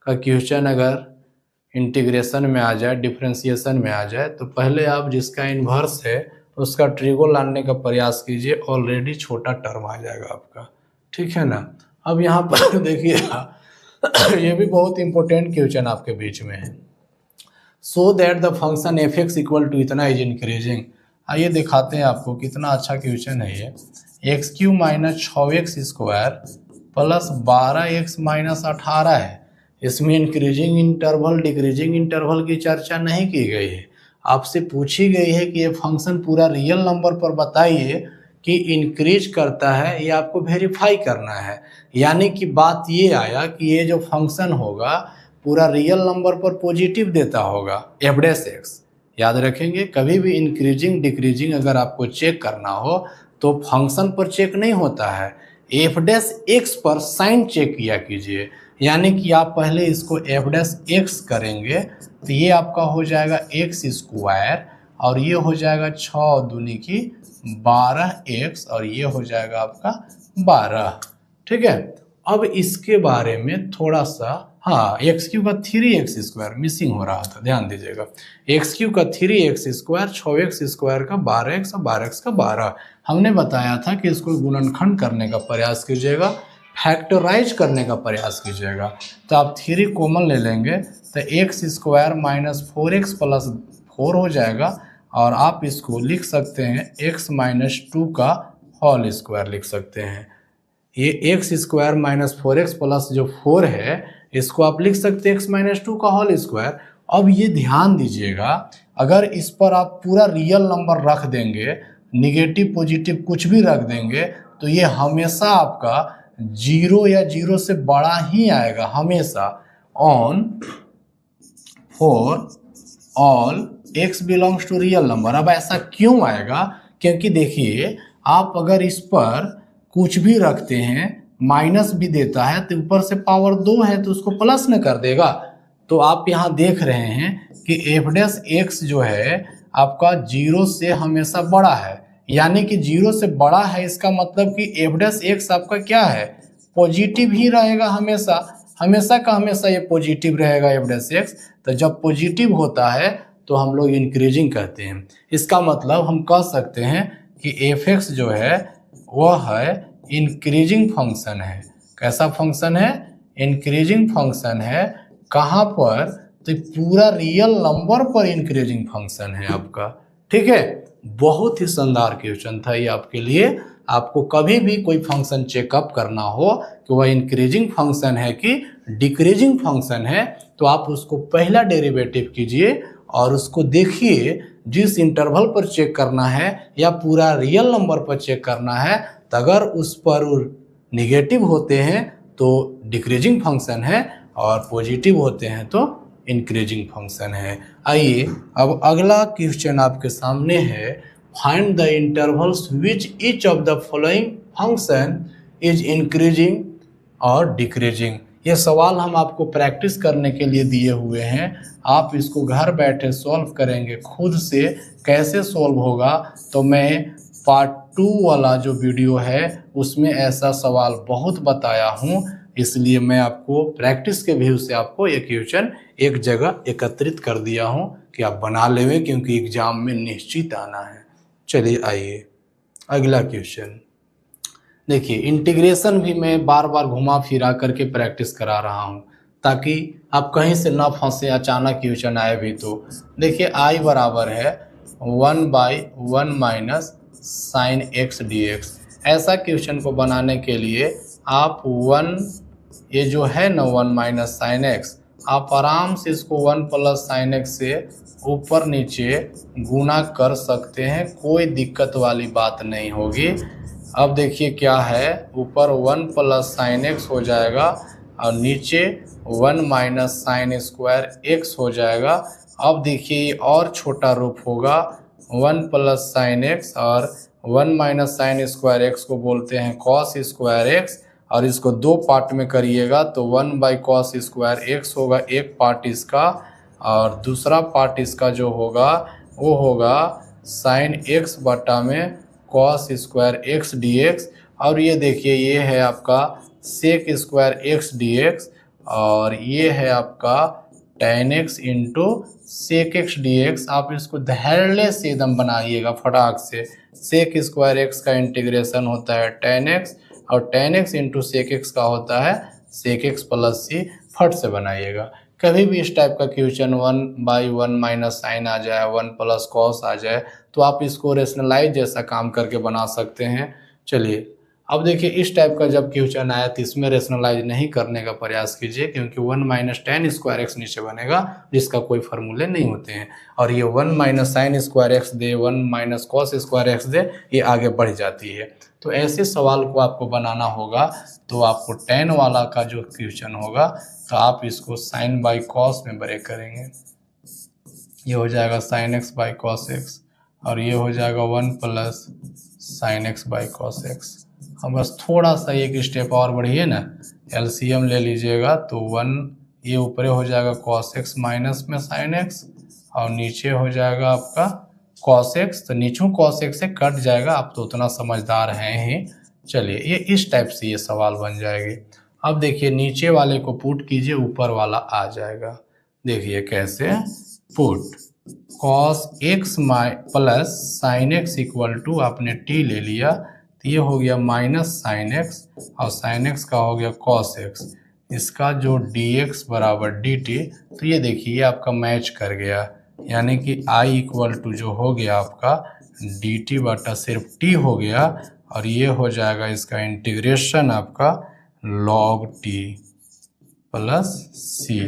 [SPEAKER 1] का क्वेश्चन अगर इंटीग्रेशन में आ जाए, डिफरेंशिएशन में आ जाए, तो पहले आप जिसका इन्वर्स है उसका ट्रिगो लाने का प्रयास कीजिए, ऑलरेडी छोटा टर्म आ जाएगा आपका। ठीक है ना। अब यहाँ पर देखिएगा ये भी बहुत इंपॉर्टेंट क्वेश्चन आपके बीच में है। So that the function f x equal to इतना इज इंक्रीजिंग। आइए दिखाते हैं आपको कितना अच्छा क्वेश्चन है ये। X cube minus 6x square plus 12x minus 18 है। इसमें इंक्रीजिंग इंटरवल डिक्रीजिंग इंटरवल की चर्चा नहीं की गई है। आपसे पूछी गई है कि ये फंक्शन पूरा रियल नंबर पर बताइए कि इंक्रीज करता है, ये आपको वेरीफाई करना है। यानी कि बात ये आया कि ये जो फंक्शन होगा पूरा रियल नंबर पर पॉजिटिव देता होगा एफ डैश एक्स। याद रखेंगे, कभी भी इंक्रीजिंग डिक्रीजिंग अगर आपको चेक करना हो तो फंक्शन पर चेक नहीं होता है, एफ डैश एक्स पर साइन चेक किया कीजिए। यानी कि आप पहले इसको एफ डैश एक्स करेंगे तो ये आपका हो जाएगा एक्स स्क्वायर और ये हो जाएगा 6 दूनी की 12x और ये हो जाएगा आपका 12। ठीक है, अब इसके बारे में थोड़ा सा, हाँ एक्स क्यू का 3x स्क्वायर मिसिंग हो रहा था, ध्यान दीजिएगा। एक्स क्यू का 3x स्क्वायर 6x स्क्वायर का 12x और 12x का 12। हमने बताया था कि इसको गुणनखंड करने का प्रयास कीजिएगा, फैक्टराइज करने का प्रयास कीजिएगा। तो आप 3 कॉमन ले लेंगे तो x square minus 4x plus 4 हो जाएगा और आप इसको लिख सकते हैं x माइनस 2 का होल स्क्वायर लिख सकते हैं। ये x square minus 4x plus जो 4 है इसको आप लिख सकते हैं x माइनस 2 का होल स्क्वायर। अब ये ध्यान दीजिएगा, अगर इस पर आप पूरा रियल नंबर रख देंगे, निगेटिव पॉजिटिव कुछ भी रख देंगे, तो ये हमेशा आपका 0 या 0 से बड़ा ही आएगा हमेशा। On for all x belongs to real number. अब ऐसा क्यों आएगा? क्योंकि देखिए, आप अगर इस पर कुछ भी रखते हैं, माइनस भी देता है तो ऊपर से पावर 2 है तो उसको प्लस न कर देगा। तो आप यहाँ देख रहे हैं कि एफ डैश एक्स जो है आपका 0 से हमेशा बड़ा है, यानी कि 0 से बड़ा है, इसका मतलब कि एफ डैश एक्स आपका क्या है, पॉजिटिव ही रहेगा हमेशा, हमेशा का हमेशा ये पॉजिटिव रहेगा एफ डैश एक्स। तो जब पॉजिटिव होता है तो हम लोग इंक्रीजिंग कहते हैं। इसका मतलब हम कह सकते हैं कि एफ एक्स जो है वह है इंक्रीजिंग फंक्शन है। कैसा फंक्शन है? इंक्रीजिंग फंक्शन है। कहाँ पर? तो पूरा रियल नंबर पर इंक्रीजिंग फंक्शन है आपका। ठीक है, बहुत ही शानदार क्वेश्चन था ये आपके लिए। आपको कभी भी कोई फंक्शन चेकअप करना हो कि वह इंक्रीजिंग फंक्शन है कि डिक्रीजिंग फंक्शन है, तो आप उसको पहला डेरिवेटिव कीजिए और उसको देखिए, जिस इंटरवल पर चेक करना है या पूरा रियल नंबर पर चेक करना है, तो अगर उस पर निगेटिव होते हैं तो डिक्रीजिंग फंक्शन है और पॉजिटिव होते हैं तो इंक्रीजिंग फंक्शन है। आइए अब अगला क्वेश्चन आपके सामने है, find the intervals which each of the following function is increasing और डिक्रीजिंग। ये सवाल हम आपको प्रैक्टिस करने के लिए दिए हुए हैं, आप इसको घर बैठे सॉल्व करेंगे खुद से। कैसे सॉल्व होगा तो मैं पार्ट 2 वाला जो वीडियो है उसमें ऐसा सवाल बहुत बताया हूँ, इसलिए मैं आपको प्रैक्टिस के व्यू से आपको ये क्वेश्चन एक जगह एकत्रित कर दिया हूँ कि आप बना लेवें, क्योंकि एग्जाम में निश्चित आना है। चलिए आइए अगला क्वेश्चन देखिए। इंटीग्रेशन भी मैं बार बार घुमा फिरा करके प्रैक्टिस करा रहा हूँ ताकि आप कहीं से ना फंसे, अचानक क्वेश्चन आए भी तो। देखिए आई बराबर है 1/1 minus sine x d x. ऐसा क्वेश्चन को बनाने के लिए आप 1 ये जो है ना 1 माइनस साइन एक्स, आप आराम से इसको 1 प्लस साइन एक्स से ऊपर नीचे गुना कर सकते हैं, कोई दिक्कत वाली बात नहीं होगी। अब देखिए क्या है, ऊपर 1 प्लस साइन एक्स हो जाएगा और नीचे 1 माइनस साइन स्क्वायर एक्स हो जाएगा। अब देखिए और छोटा रूप होगा 1 प्लस साइन एक्स और 1 माइनस साइन स्क्वायर एक्स को बोलते हैं कॉस स्क्वायर एक्स, और इसको 2 पार्ट में करिएगा तो 1 बाई कॉस स्क्वायर एक्स होगा एक पार्ट इसका, और दूसरा पार्ट इसका जो होगा वो होगा साइन एक्स बटा में cos square x d x. और ये देखिए ये है आपका sec square x d x और ये है आपका tan x into sec x d x. आप इसको धैर्य से एकदम बनाइएगा फटाक से। सेक स्क्वायर एक्स का इंटीग्रेशन होता है टेन एक्स और tan x into sec x का होता है सेक एक्स प्लस सी। फट से बनाइएगा। कभी भी इस टाइप का क्वेश्चन 1/1 माइनस साइन आ जाए, 1 प्लस कॉस आ जाए, तो आप इसको रेशनलाइज जैसा काम करके बना सकते हैं। चलिए अब देखिए इस टाइप का जब क्वेश्चन आया तो इसमें रेशनलाइज नहीं करने का प्रयास कीजिए, क्योंकि 1 माइनस टेन स्क्वायर एक्स नीचे बनेगा जिसका कोई फार्मूले नहीं होते हैं, और ये 1 माइनस साइन स्क्वायर एक्स दे, 1 माइनस कॉस स्क्वायर एक्स दे, ये आगे बढ़ जाती है। तो ऐसे सवाल को आपको बनाना होगा, तो आपको टेन वाला का जो क्वेश्चन होगा तो आप इसको साइन बाई कॉस में ब्रेक करेंगे, ये हो जाएगा sine x by cos x, और ये हो जाएगा 1 plus sine x by cos x. अब बस थोड़ा सा एक स्टेप और बढ़िए ना, एलसीएम ले लीजिएगा तो 1 ये ऊपर हो जाएगा कॉस एक्स माइनस में साइन एक्स, और नीचे हो जाएगा आपका कॉस एक्स, तो नीचों कॉस एक्स से कट जाएगा, आप तो उतना समझदार हैं ही। चलिए ये इस टाइप से ये सवाल बन जाएगी। अब देखिए नीचे वाले को पुट कीजिए, ऊपर वाला आ जाएगा। देखिए कैसे, put cos x plus sine x equal to आपने टी ले लिया, तो ये हो गया माइनस साइन एक्स, और साइन एक्स का हो गया कॉस एक्स, इसका जो डी एक्स बराबर डी टी, तो ये देखिए ये आपका मैच कर गया, यानी कि आई इक्वल टू जो हो गया आपका डी टी बटा सिर्फ टी हो गया, और ये हो जाएगा इसका इंटीग्रेशन आपका लॉग टी प्लस सी।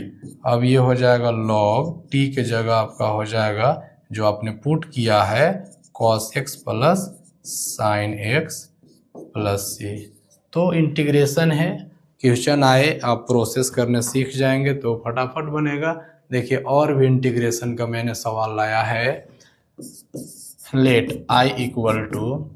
[SPEAKER 1] अब ये हो जाएगा लॉग टी के जगह आपका हो जाएगा जो आपने पुट किया है cos x plus sine x plus c. तो इंटीग्रेशन है, क्वेश्चन आए आप प्रोसेस करने सीख जाएंगे तो फटाफट बनेगा। देखिए और भी इंटीग्रेशन का मैंने सवाल लाया है, लेट आई इक्वल टू,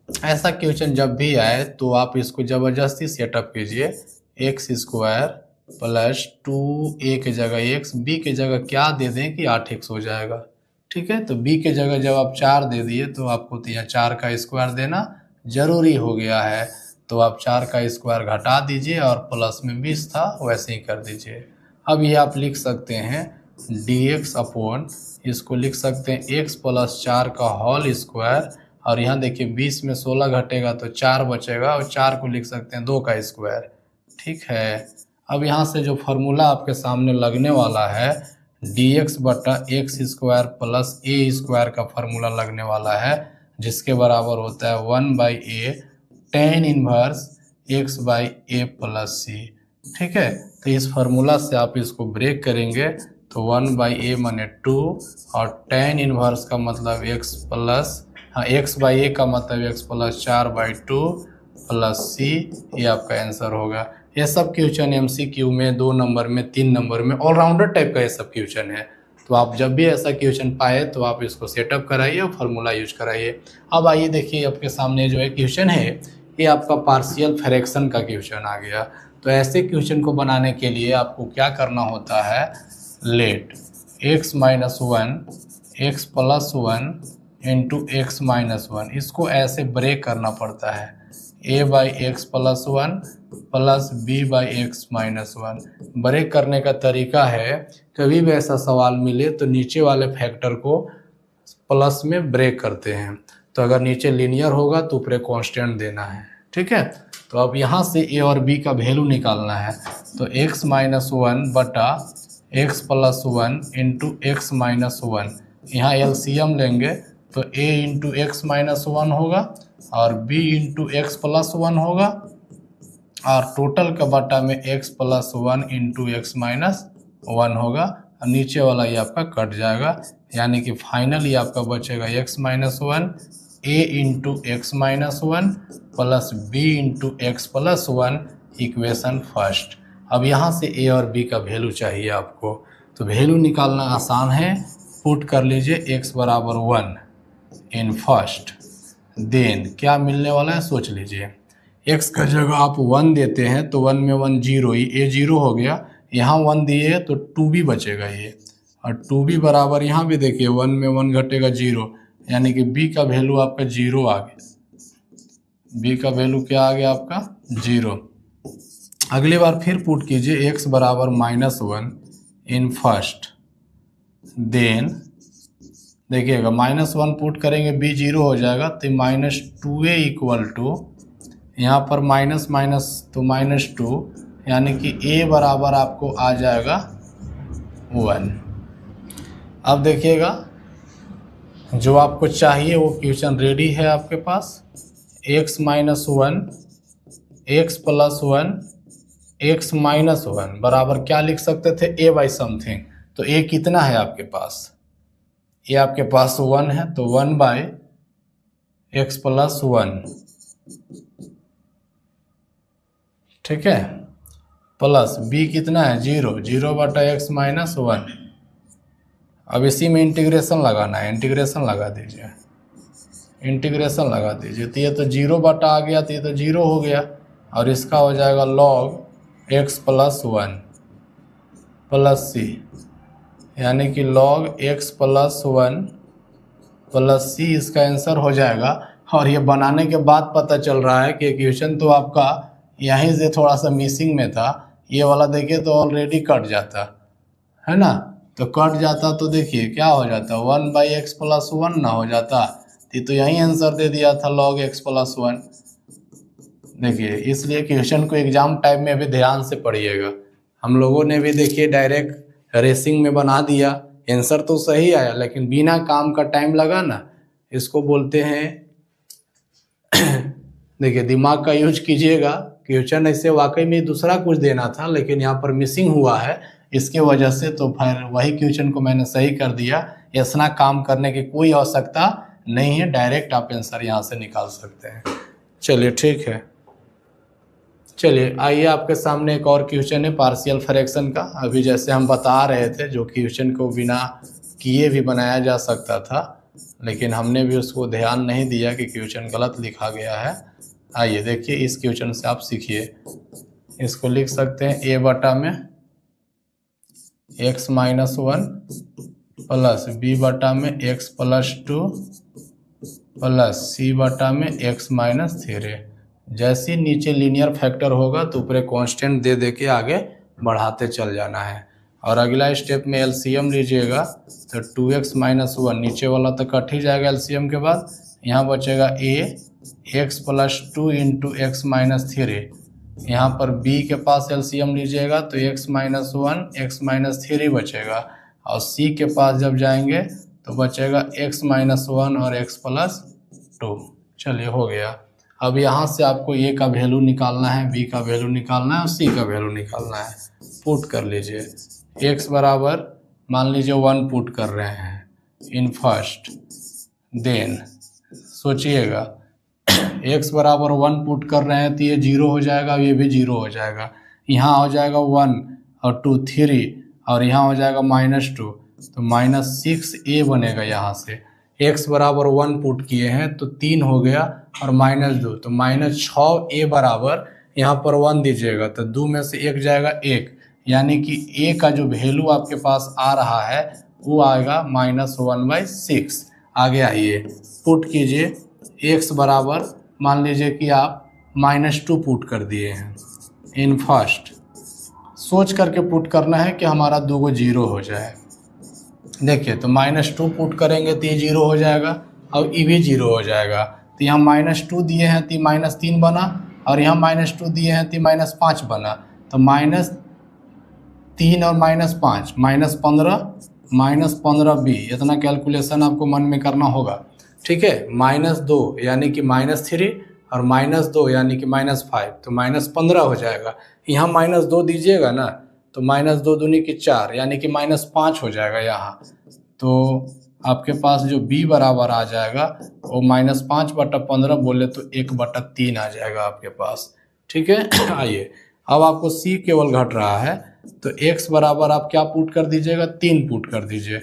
[SPEAKER 1] ऐसा क्वेश्चन जब भी आए तो आप इसको ज़बरदस्ती सेटअप कीजिए, एक्स स्क्वायर प्लस 2a के जगह एक्स, बी के जगह क्या दे दें कि 8x हो जाएगा, ठीक है। तो b के जगह जब आप 4 दे दिए तो आपको तो यहाँ 4 का स्क्वायर देना जरूरी हो गया है, तो आप 4 का स्क्वायर घटा दीजिए और प्लस में 20 था वैसे ही कर दीजिए। अब ये आप लिख सकते हैं dx अपॉन, इसको लिख सकते हैं x प्लस 4 का होल स्क्वायर, और यहाँ देखिए 20 में 16 घटेगा तो 4 बचेगा, और 4 को लिख सकते हैं 2 का स्क्वायर, ठीक है। अब यहाँ से जो फार्मूला आपके सामने लगने वाला है dx बटा x square plus a square का फार्मूला लगने वाला है, जिसके बराबर होता है 1 by a tan inverse x by a plus c, ठीक है। तो इस फार्मूला से आप इसको ब्रेक करेंगे तो 1 बाई ए माने 2, और टेन इनवर्स का मतलब एक्स प्लस, हाँ एक्स बाई ए का मतलब एक्स प्लस 4 बाई 2 प्लस सी, ये आपका आंसर होगा। ये सब क्वेश्चन एमसीक्यू में 2 नंबर में 3 नंबर में ऑलराउंडर टाइप का ये सब क्वेश्चन है, तो आप जब भी ऐसा क्वेश्चन पाए तो आप इसको सेटअप कराइए और फार्मूला यूज कराइए। अब आइए देखिए आपके सामने जो है क्वेश्चन है, ये आपका पार्शियल फ्रैक्शन का क्वेश्चन आ गया। तो ऐसे क्वेश्चन को बनाने के लिए आपको क्या करना होता है, let x minus 1 x plus 1 into x minus 1, इसको ऐसे ब्रेक करना पड़ता है, a by x plus 1 plus b by x minus 1। Break करने का तरीका है, कभी भी ऐसा सवाल मिले तो नीचे वाले फैक्टर को प्लस में ब्रेक करते हैं, तो अगर नीचे लीनियर होगा तो ऊपर कांस्टेंट देना है, ठीक है। तो अब यहाँ से a और b का वैल्यू निकालना है, तो x माइनस 1 बटा x plus 1 into x minus 1, यहाँ एलसीएम लेंगे तो a इंटू एक्स माइनस 1 होगा और b इंटू एक्स प्लस 1 होगा, और टोटल का बटा में x plus 1 into x minus 1 होगा, और नीचे वाला ये आपका कट जाएगा, यानी कि फाइनली आपका बचेगा x minus 1 a into x minus 1 plus b into x plus 1, equation first. अब यहाँ से a और b का वैल्यू चाहिए आपको, तो वैल्यू निकालना आसान है, पुट कर लीजिए x बराबर 1 इन फर्स्ट, देन क्या मिलने वाला है सोच लीजिए। x का जगह आप 1 देते हैं तो 1 में 1 0 ही, a 0 हो गया, यहाँ 1 दिए तो 2b बचेगा ये, और 2b बराबर यहाँ भी देखिए 1 में 1 घटेगा 0, यानी कि b का वैल्यू आपका 0 आ गया, b का वैल्यू क्या आ गया आपका 0। अगली बार फिर पुट कीजिए x बराबर माइनस 1 इन फर्स्ट, देन देखिएगा माइनस 1 पुट करेंगे b 0 हो जाएगा, तो माइनस 2a इक्वल टू, यहाँ पर माइनस माइनस तो माइनस 2, यानी कि a बराबर आपको आ जाएगा 1। अब देखिएगा जो आपको चाहिए वो क्वेश्चन रेडी है आपके पास, x minus one, x plus one, x minus one बराबर क्या लिख सकते थे, ए बाई समथिंग। तो ए कितना है आपके पास, ये आपके पास वन है, तो one by x plus one, ठीक है, प्लस बी कितना है, जीरो, जीरो बटा एक्स माइनस वन। अब इसी में इंटीग्रेशन लगाना है, इंटीग्रेशन लगा दीजिए, इंटीग्रेशन लगा दीजिए। तो ये तो जीरो बटा आ गया, तो ये तो जीरो हो गया, और इसका हो जाएगा log x plus one plus c, यानी कि log x plus one plus c इसका आंसर हो जाएगा। और ये बनाने के बाद पता चल रहा है कि इक्वेशन तो आपका यहीं से थोड़ा सा मिसिंग में था, ये वाला देखिए तो ऑलरेडी कट जाता है ना, तो कट जाता तो देखिए क्या हो जाता, one by x plus one ना हो जाता, तो यहीं आंसर दे दिया था लॉग एक्स प्लस वन। देखिए इसलिए क्वेश्चन को एग्जाम टाइम में भी ध्यान से पढ़िएगा। हम लोगों ने भी देखिए डायरेक्ट रेसिंग में बना दिया, आंसर तो सही आया लेकिन बिना काम का टाइम लगा ना, इसको बोलते हैं देखिए दिमाग का यूज कीजिएगा। क्वेश्चन ऐसे वाकई में दूसरा कुछ देना था लेकिन यहाँ पर मिसिंग हुआ है, इसके वजह से तो फिर वही क्वेश्चन को मैंने सही कर दिया। इतना काम करने की कोई आवश्यकता नहीं है, डायरेक्ट आप आंसर यहाँ से निकाल सकते हैं। चलिए ठीक है, चलिए आइए आपके सामने एक और क्वेश्चन है पार्शियल फ्रैक्शन का। अभी जैसे हम बता रहे थे जो क्वेश्चन को बिना किए भी बनाया जा सकता था, लेकिन हमने भी उसको ध्यान नहीं दिया कि क्वेश्चन गलत लिखा गया है। आइए देखिए इस क्वेश्चन से आप सीखिए, इसको लिख सकते हैं ए बटा में x minus one plus b बटा में x plus two plus c बटा में एक्स माइनस थ्री। जैसे नीचे लीनियर फैक्टर होगा तो ऊपर कांस्टेंट दे दे के आगे बढ़ाते चल जाना है। और अगला स्टेप में एलसीएम लीजिएगा तो 2x माइनस वन, नीचे वाला तो कट ही जाएगा एलसीएम के बाद, यहाँ बचेगा a x plus two into x minus three. यहाँ पर b के पास एलसीएम लीजिएगा तो x minus one x minus three बचेगा, और c के पास जब जाएंगे तो बचेगा x माइनस वन और x प्लस टू। चलिए हो गया। अब यहाँ से आपको a का वैल्यू निकालना है, b का वैल्यू निकालना है और c का वैल्यू निकालना है। पुट कर लीजिए, x बराबर मान लीजिए वन पुट कर रहे हैं इन फर्स्ट, देन सोचिएगा x बराबर वन पुट कर रहे हैं तो ये जीरो हो जाएगा, ये भी जीरो हो जाएगा, यहाँ हो जाएगा वन और टू थ्री, और यहाँ हो जाएगा माइनस टू, तो माइनस सिक्स ए बनेगा। यहाँ से x बराबर वन पुट किए हैं तो तीन हो गया और माइनस दो, तो माइनस छः ए बराबर यहाँ पर वन दीजिएगा तो दो में से एक जाएगा एक, यानी कि a का जो वैल्यू आपके पास आ रहा है वो आएगा माइनस वन बाई सिक्स। आगे आइए पुट कीजिए, x बराबर मान लीजिए कि आप माइनस टू पुट कर दिए हैं इन फर्स्ट, सोच करके पुट करना है कि हमारा दो गो जीरो हो जाए। देखिए तो माइनस टू पुट करेंगे तो ये जीरो हो जाएगा और ये भी जीरो हो जाएगा, तो यहाँ माइनस टू दिए हैं तो माइनस तीन बना, और यहाँ माइनस टू दिए हैं तो माइनस पाँच बना, तो माइनस तीन और माइनस पाँच माइनस पंद्रह बी, इतना कैलकुलेशन आपको मन में करना होगा, ठीक है। माइनस दो यानी कि माइनस थ्री और माइनस दो यानी कि माइनस फाइव, तो माइनस 15 हो जाएगा। यहाँ माइनस दो दीजिएगा ना तो माइनस दो दूनी की चार यानी कि माइनस पाँच हो जाएगा यहाँ, तो आपके पास जो b बराबर आ जाएगा वो माइनस 5/15 बोले तो 1/3 आ जाएगा आपके पास, ठीक है। आइए अब आपको c केवल घट रहा है तो x बराबर आप क्या पुट कर दीजिएगा, 3 पुट कर दीजिए,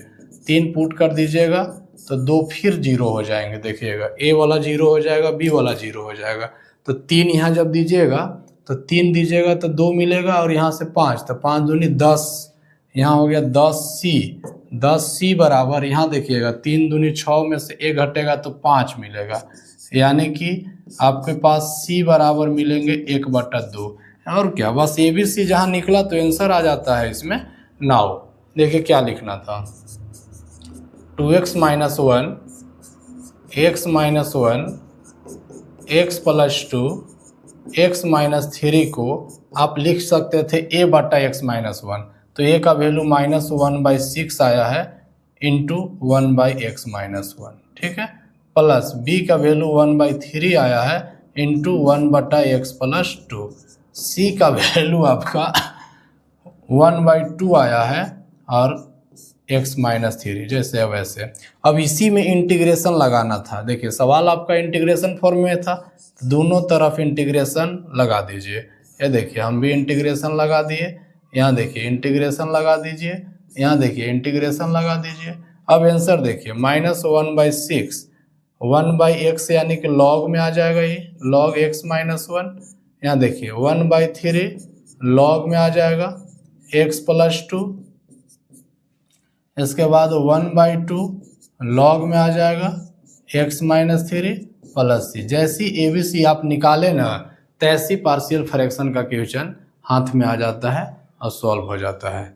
[SPEAKER 1] 3 पुट कर दीजिएगा तो दो फिर जीरो हो जाएंगे। देखिएगा a वाला जीरो हो जाएगा, b वाला जीरो हो जाएगा, तो 3 यहाँ जब दीजिएगा तो 3 दीजिएगा तो 2 मिलेगा, और यहाँ से 5 तो 5 दूनी 10, यहाँ हो गया 10c बराबर, यहाँ देखिएगा 3 दूनी 6 में से 1 घटेगा तो 5 मिलेगा, यानी कि आपके पास c बराबर मिलेंगे 1/2। और क्या, बस ABC जहाँ निकला तो आंसर आ जाता है इसमें। नाउ देखिए क्या लिखना था, 2x minus one x minus one x plus to x minus three को आप लिख सकते थे a/x माइनस वन, तो a का वैल्यू माइनस 1/6 आया है इंटू 1/x माइनस वन, ठीक है, प्लस b का वैल्यू 1/3 आया है इंटू 1/x+2। सी का वैल्यू आपका 1/2 आया है और x-3 जैसे है वैसे। अब इसी में इंटीग्रेशन लगाना था। देखिए सवाल आपका इंटीग्रेशन फॉर्म में था, तो दोनों तरफ इंटीग्रेशन लगा दीजिए। ये देखिए हम भी इंटीग्रेशन लगा दिए, यहाँ देखिए इंटीग्रेशन लगा दीजिए, यहाँ देखिए इंटीग्रेशन लगा दीजिए। अब आंसर देखिए -1/6, 1/x यानी कि लॉग में आ जाएगा, ये log x-1। यहाँ देखिए 1/3 लॉग में आ जाएगा x+2। इसके बाद 1/2 लॉग में आ जाएगा x-3 प्लस सी। जैसी ABC आप निकाले ना, तैसी पार्शियल फ्रैक्शन का क्वेश्चन हाथ में आ जाता है और सॉल्व हो जाता है।